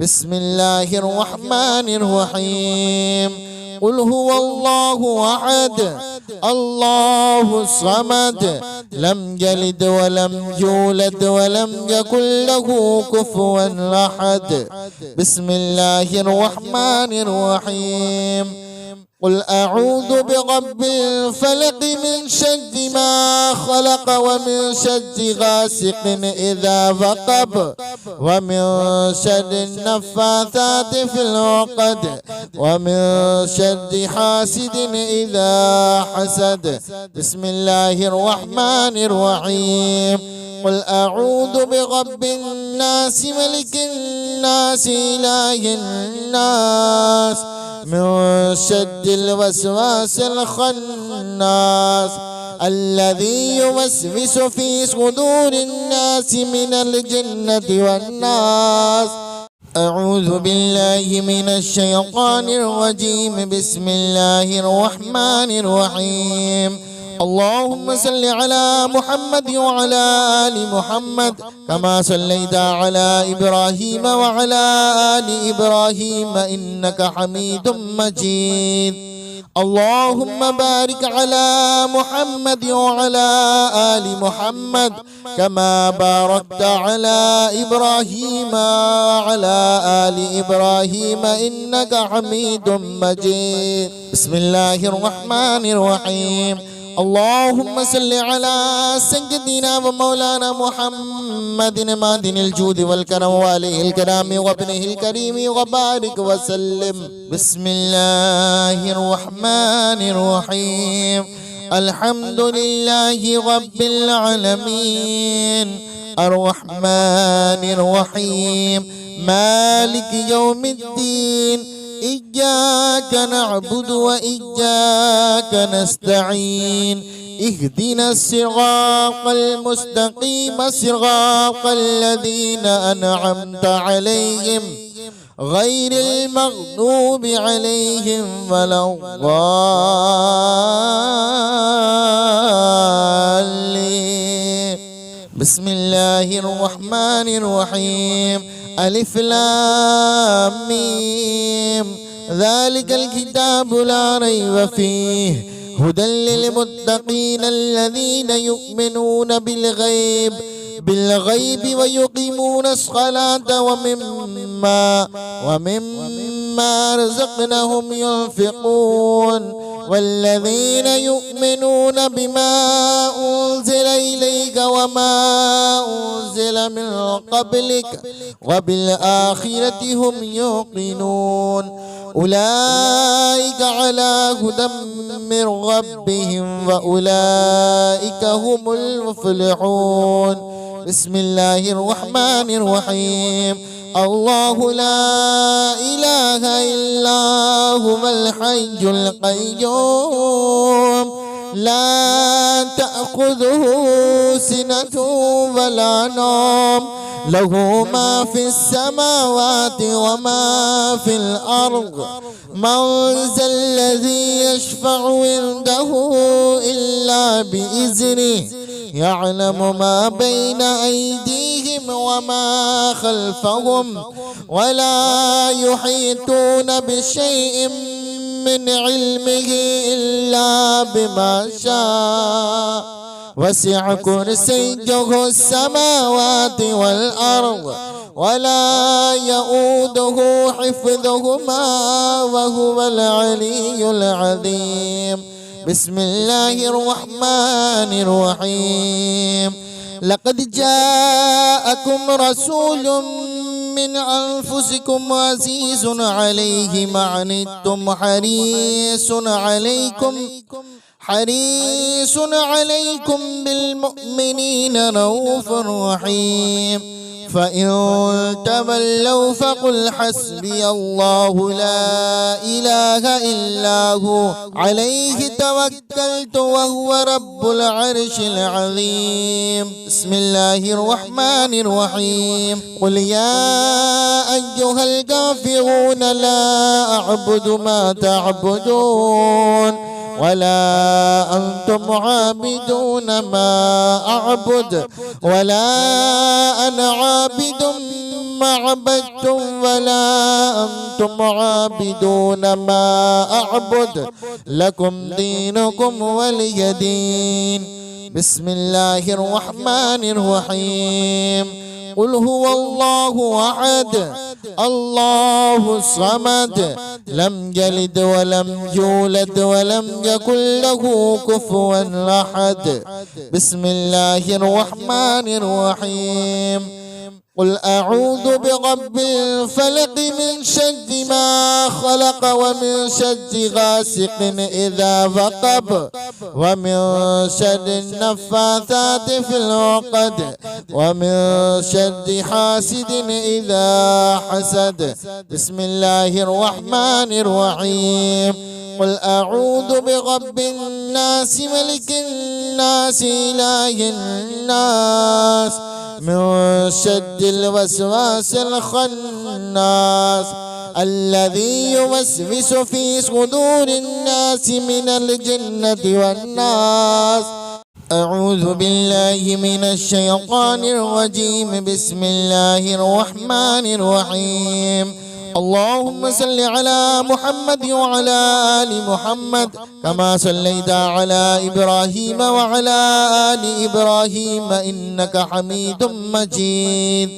بسم الله الرحمن الرحيم. قل هو الله أحد الله الصمد لم يلد ولم يولد ولم يكن له كفوا أحد. بسم الله الرحمن الرحيم. قل أعوذ برب الفلق من شر ما خلق ومن شر غاسق إذا وقب ومن شر النفاثات في العقد ومن شر حاسد إذا حسد. بسم الله الرحمن الرحيم. قل أعوذ برب الناس ملك الناس إله الناس من شر الوسواس الخناس الذي يوسوس في صدور الناس من الجنة والناس. أعوذ بالله من الشيطان الرجيم. بسم الله الرحمن الرحيم. اللهم صل على محمد وعلى آل محمد كما صليت على إبراهيم وعلى آل إبراهيم إنك حميد مجيد. اللهم بارك على محمد وعلى آل محمد كما باركت على إبراهيم وعلى آل إبراهيم إنك حميد مجيد. بسم الله الرحمن الرحيم. اللهم صل على سيدنا ومولانا محمد معدن الجود والكرم وآله الكرام وابنه الكريم وبارك وسلم. بسم الله الرحمن الرحيم. الحمد لله رب العالمين الرحمن الرحيم مالك يوم الدين إياك نعبد وإياك نستعين. اهدنا الصراط المستقيم صراط الذين أنعمت عليهم غير المغضوب عليهم ولا الضالين. بسم الله الرحمن الرحيم. ألف لام ميم ذلك الكتاب لا ريب فيه هدى للمتقين الذين يؤمنون بالغيب ويقيمون الصلاة ومما رزقناهم ينفقون والذين يؤمنون بما أنزل إليك وما أنزل من قبلك وبالآخرة هم يوقنون أولئك على هدى من ربهم وأولئك هم المفلحون. بسم الله الرحمن الرحيم. الله لا إله إلا هو الحي القيوم لا تأخذه سنة ولا نوم له ما في السماوات وما في الأرض من ذا الذي يشفع عنده إلا بإذنه يعلم ما بين أيديهم وما خلفهم ولا يحيطون بشيء من علمه إلا بما شاء وسع كرسيه السماوات والأرض ولا يؤوده حفظهما وهو العلي العظيم. بسم الله الرحمن الرحيم. لقد جاءكم رسول من أنفسكم عزيز عليه ما عنتم حريص عليكم بالمؤمنين رؤوف رحيم. فإن تولوا فقل حسبي الله لا إله إلا هو عليه توكلت وهو رب العرش العظيم. بسم الله الرحمن الرحيم. قل يا أيها الكافرون لا أعبد ما تعبدون ولا أنتم عابدون ما أعبد ولا أنا عابد ما عبدتم ولا أنتم عابدون ما أعبد لكم دينكم ولي دين. بسم الله الرحمن الرحيم. قل هو الله أحد الله الصمد لم يلد ولم يولد ولم يكن له كفوا أحد. بسم الله الرحمن الرحيم. قل أعوذ برب الفلق من شر ما خلق ومن شر غاسق إذا وقب ومن شر النفاثات في العقد ومن شر حاسد إذا حسد. بسم الله الرحمن الرحيم. قل أعوذ برب الناس ملك الناس إله الناس من شر الوسواس الخناس الذي يوسوس في صدور الناس من الجنة والناس. أعوذ بالله من الشيطان الرجيم. بسم الله الرحمن الرحيم. اللهم صل على محمد وعلى آل محمد كما صليت على إبراهيم وعلى آل إبراهيم إنك حميد مجيد.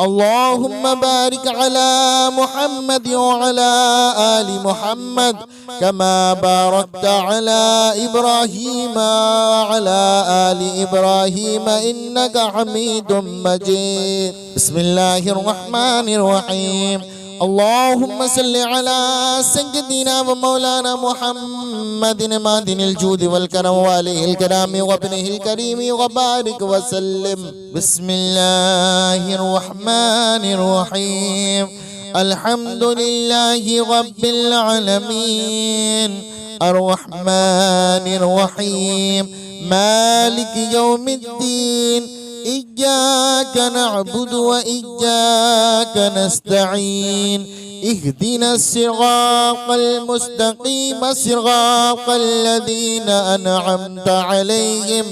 اللهم بارك على محمد وعلى آل محمد كما باركت على إبراهيم وعلى آل إبراهيم إنك حميد مجيد. بسم الله الرحمن الرحيم. اللهم صل على سيدنا ومولانا محمد مادن الجود والكرم وآله الكرام وابنه الكريم وبارك وسلم. بسم الله الرحمن الرحيم. الحمد لله رب العالمين الرحمن الرحيم مالك يوم الدين إياك نعبد وإياك نستعين. اهدنا الصراط المستقيم صراط الذين أنعمت عليهم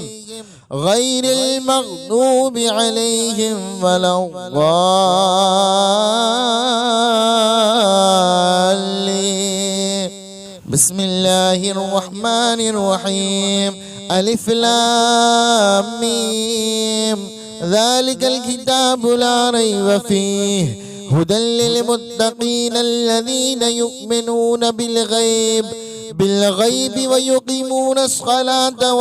غير المغضوب عليهم ولا الضالين. بسم الله الرحمن الرحيم. ألف لام ميم ذلك الكتاب لا ريب فيه هدى للمتقين الذين يؤمنون بالغيب ويقيمون الصلاة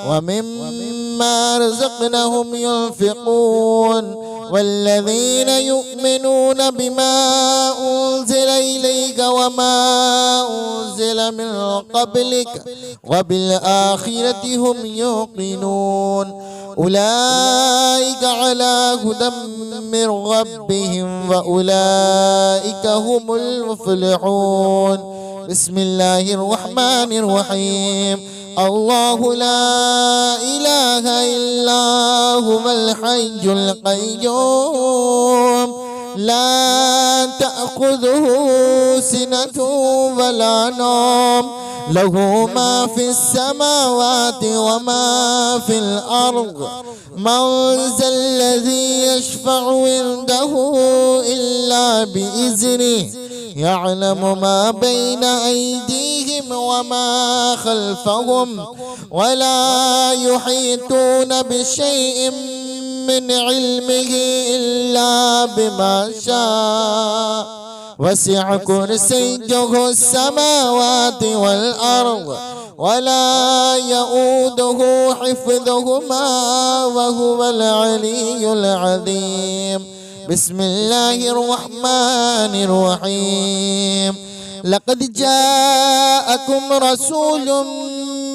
ومما رزقناهم ينفقون والذين يؤمنون بما أنزل إليك وما أنزل من قبلك وبالآخرة هم يوقنون أولئك على هدى من ربهم وأولئك هم المفلحون. بسم الله الرحمن الرحيم. الله لا إله إلا هو الحي القيوم لا تأخذه سنة ولا نوم له ما في السماوات وما في الأرض من ذا الذي يشفع عنده إلا بإذنه يعلم ما بين أيديهم وما خلفهم ولا يحيطون بشيء من علمه إلا بما شاء وسع كرسيه السماوات والأرض ولا يؤوده حفظهما وهو العلي العظيم. بسم الله الرحمن الرحيم. لقد جاءكم رسول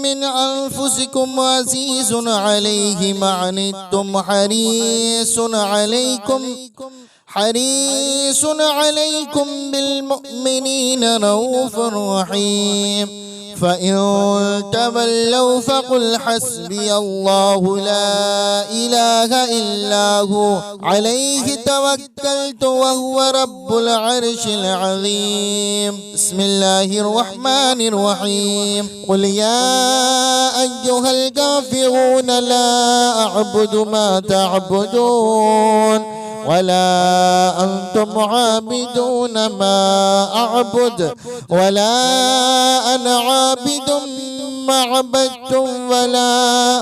من أنفسكم عزيز عليه ما عنتم حريص عليكم بالمؤمنين رؤوف رحيم. فإن تولوا فقل حسبي الله لا إله إلا هو عليه توكلت وهو رب العرش العظيم. بسم الله الرحمن الرحيم. قل يا أيها الكافرون لا أعبد ما تعبدون ولا أنتم عابدون ما أعبد ولا أنا عابد ما عبدتم ولا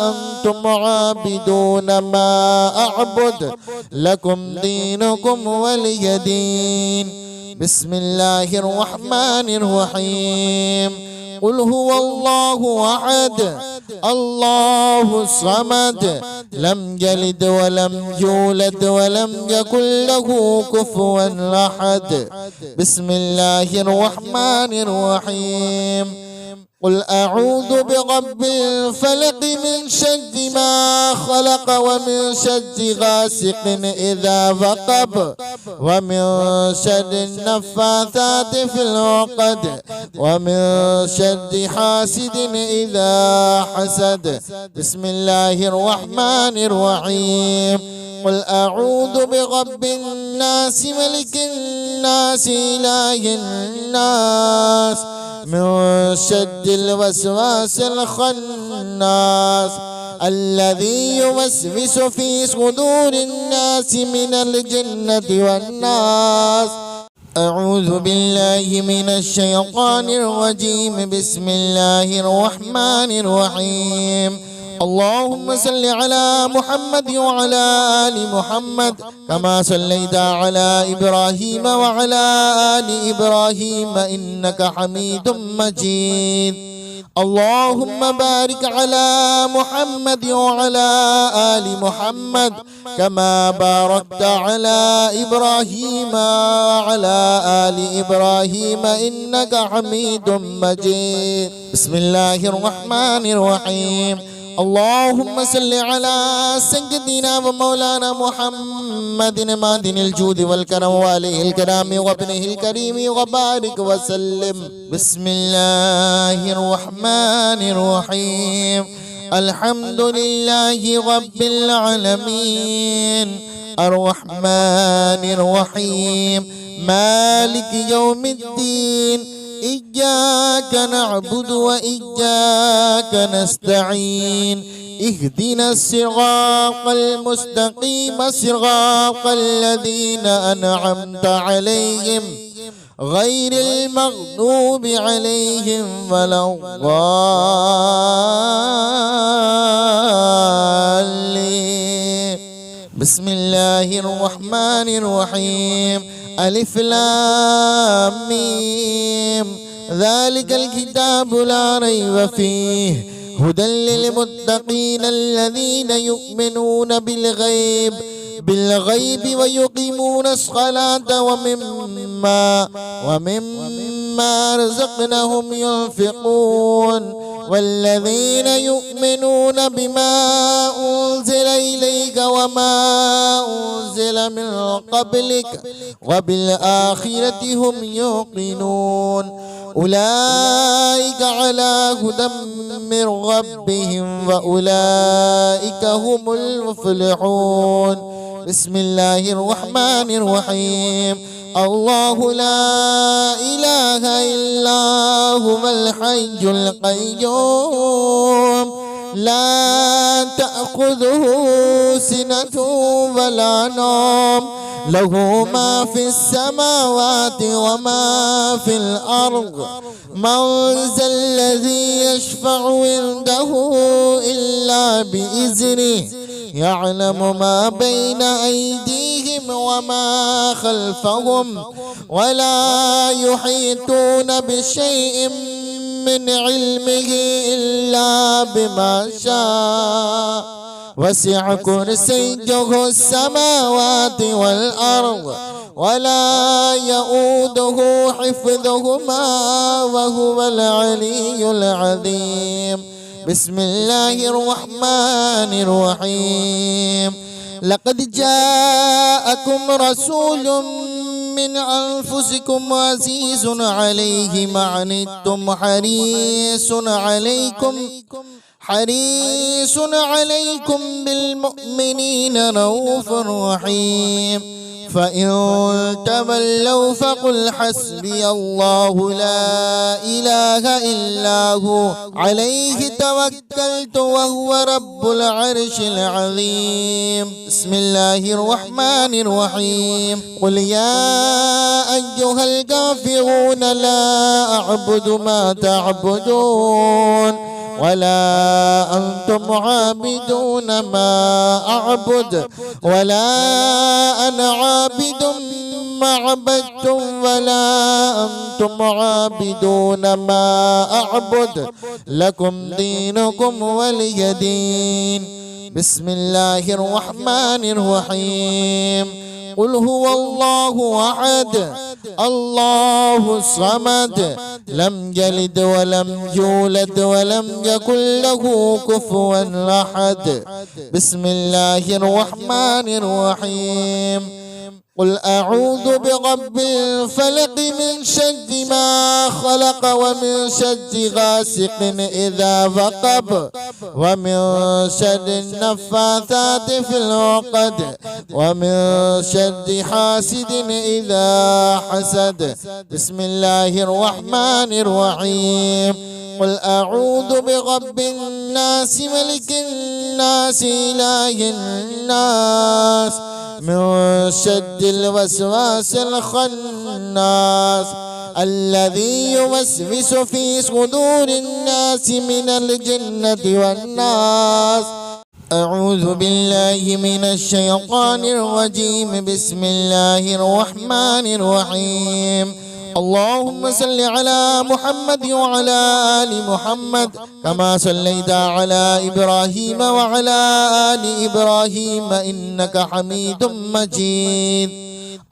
أنتم عابدون ما أعبد لكم دينكم ولي دين. بسم الله الرحمن الرحيم. قل هو الله أحد الله الصمد لم يلد ولم يولد ولم يكن له كفوا أحد. بسم الله الرحمن الرحيم. قل أعوذ برب الفلق من شر ما خلق ومن شر غاسق إذا وقب ومن شر النفاثات في العقد ومن شر حاسد إذا حسد. بسم الله الرحمن الرحيم. قل أعوذ برب الناس ملك الناس إله الناس من شر الوسواس الخناس الذي يوسوس في صدور الناس من الجنة والناس. أعوذ بالله من الشيطان الرجيم. بسم الله الرحمن الرحيم. اللهم صل على محمد وعلى آل محمد كما صليت على إبراهيم وعلى آل إبراهيم إنك حميد مجيد. اللهم بارك على محمد وعلى آل محمد كما باركت على إبراهيم وعلى آل إبراهيم إنك حميد مجيد. بسم الله الرحمن الرحيم. اللهم صل على سيدنا ومولانا محمد معدن الجود والكرم وآله الكرام وابنه الكريم وبارك وسلم. بسم الله الرحمن الرحيم. الحمد لله رب العالمين الرحمن الرحيم مالك يوم الدين إياك نعبد وإياك نستعين. اهدنا الصراط المستقيم صراط الذين أنعمت عليهم غير المغضوب عليهم ولا الضالين. بسم الله الرحمن الرحيم. ألف لام ميم ذلك الكتاب لا ريب فيه هدى للمتقين الذين يؤمنون بالغيب ويقيمون الصلاة ومما رزقناهم ينفقون والذين يؤمنون بما أنزل إليك وما أنزل من قبلك وبالآخرة هم يوقنون أولئك على هدى من ربهم وأولئك هم المفلحون. بسم الله الرحمن الرحيم. الله لا إله إلا هو الحي القيوم لا تأخذه سنة ولا نوم له ما في السماوات وما في الأرض من ذا الذي يشفع عنده إلا بإذنه يعلم ما بين أيديهم وما خلفهم ولا يحيطون بشيء من علمه إلا بما شاء وسع كرسيه السماوات والأرض ولا يؤوده حفظهما وهو العلي العظيم. بسم الله الرحمن الرحيم. لقد جاءكم رسول من أنفسكم عزيز عليه ما عنتم حريص عليكم بالمؤمنين رؤوف رحيم. فإن تولوا فقل حسبي الله لا إله إلا هو عليه توكلت وهو رب العرش العظيم. بسم الله الرحمن الرحيم. قل يا أيها الكافرون لا أعبد ما تعبدون ولا أنتم عابدون ما أعبد ولا أنا عابد ما عبدتم ولا أنتم عابدون ما أعبد لكم دينكم ولي دين. بسم الله الرحمن الرحيم. قل هو الله أحد الله الصمد لم يلد ولم يولد ولم يكن له كفوا أحد. بسم الله الرحمن الرحيم. قل أعوذ برب الفلق من شر ما خلق ومن شر غاسق إذا وقب ومن شر النفاثات في العقد ومن شر حاسد إذا حسد. بسم الله الرحمن الرحيم. قل أعوذ برب الناس ملك الناس إله الناس من شر الوسواس الخناس الذي يوسوس في صدور الناس من الجنة والناس. أعوذ بالله من الشيطان الرجيم. بسم الله الرحمن الرحيم. اللهم صل على محمد وعلى آل محمد كما صليت على إبراهيم وعلى آل إبراهيم إنك حميد مجيد.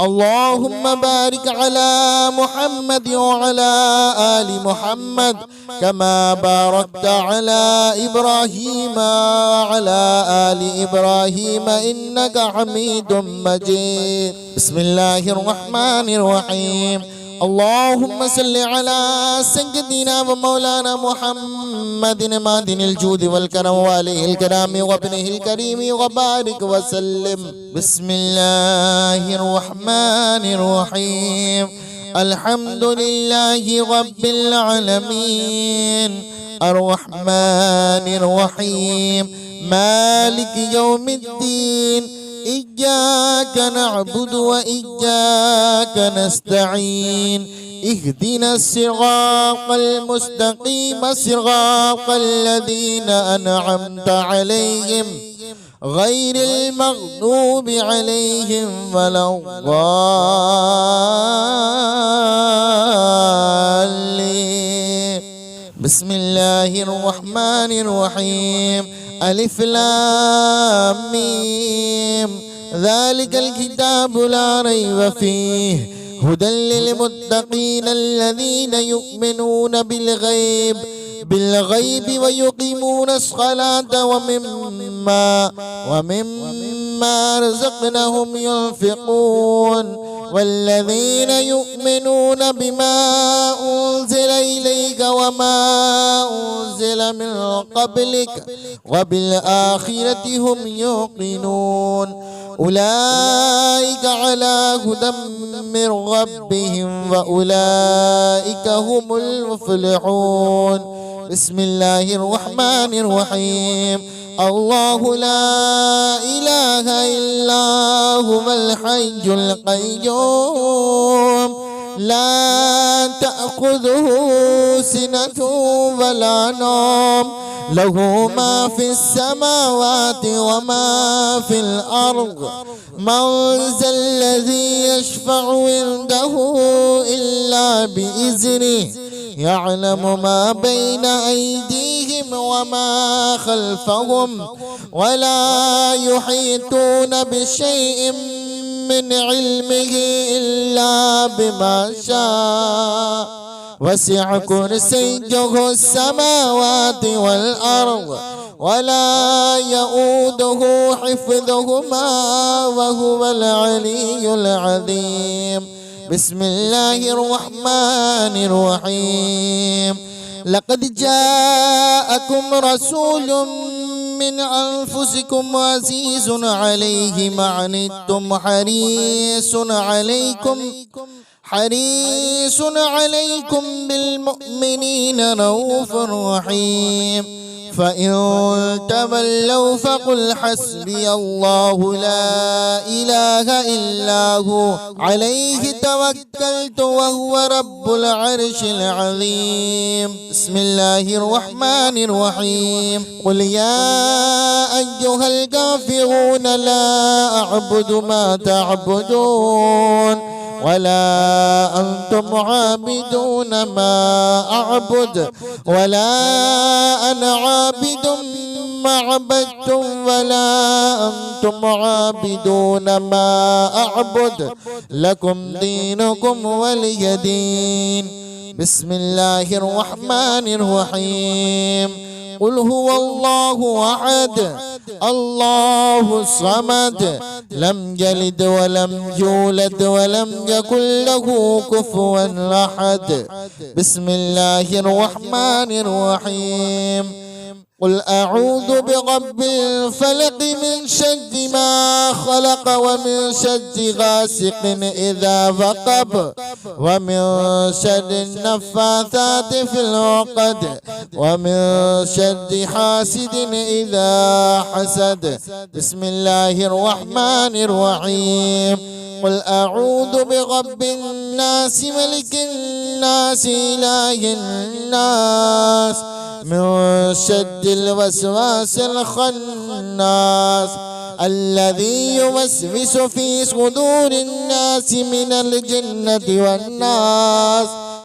اللهم بارك على محمد وعلى آل محمد كما باركت على إبراهيم وعلى آل إبراهيم إنك حميد مجيد. بسم الله الرحمن الرحيم. اللهم صل على سيدنا ومولانا محمد معدن الجود والكرم وآله الكرام وابنه الكريم وبارك وسلم. بسم الله الرحمن الرحيم. الحمد لله رب العالمين الرحمن الرحيم مالك يوم الدين إياك نعبد وإياك نستعين اهدنا الصراط المستقيم صراط الذين أنعمت عليهم غير المغضوب عليهم ولا الضالين. بسم الله الرحمن الرحيم. ألف لام ميم ذلك الكتاب لا ريب فيه هدى للمتقين الذين يؤمنون بالغيب بالغيب ويقيمون الصلاة ومما رزقناهم ينفقون والذين يؤمنون بما أنزل إليك وما أنزل من قبلك وبالآخرة هم يوقنون أولئك على هدى من ربهم وأولئك هم المفلحون. بسم الله الرحمن الرحيم. الله لا إله إلا هو الحي القيوم لا تأخذه سنة ولا نوم له ما في السماوات وما في الأرض من ذا الذي يشفع عنده إلا بإذنه يعلم ما بين أيديهم وما خلفهم ولا يحيطون بشيء من علمه إلا بما شاء وسع كرسيه السماوات والأرض ولا يؤوده حفظهما وهو العلي العظيم. بسم الله الرحمن الرحيم. لقد جاءكم رسول من أنفسكم عزيز عليه ما عنتم حريص عليكم بالمؤمنين رؤوف رحيم. فإن تولوا فقل حسبي الله لا إله إلا هو عليه توكلت وهو رب العرش العظيم. بسم الله الرحمن الرحيم. قل يا أيها الكافرون لا أعبد ما تعبدون ولا أنتم عابدون ما أعبد ولا أنا عابد ما عبدتم ولا أنتم عابدون ما أعبد لكم دينكم ولي دين. بسم الله الرحمن الرحيم. قل هو الله أحد الله الصمد لم يلد ولم يولد ولم يكن له كفوا أحد. بسم الله الرحمن الرحيم. قل أعوذ برب الفلق من شر ما خلق ومن شر غاسق إذا وقب ومن شر النفاثات في العقد ومن شر حاسد إذا حسد. بسم الله الرحمن الرحيم. قل أعوذ برب الناس ملك الناس إله الناس من شر الوسواس الخناس الذي يوسوس في صدور الناس من الجنة والناس.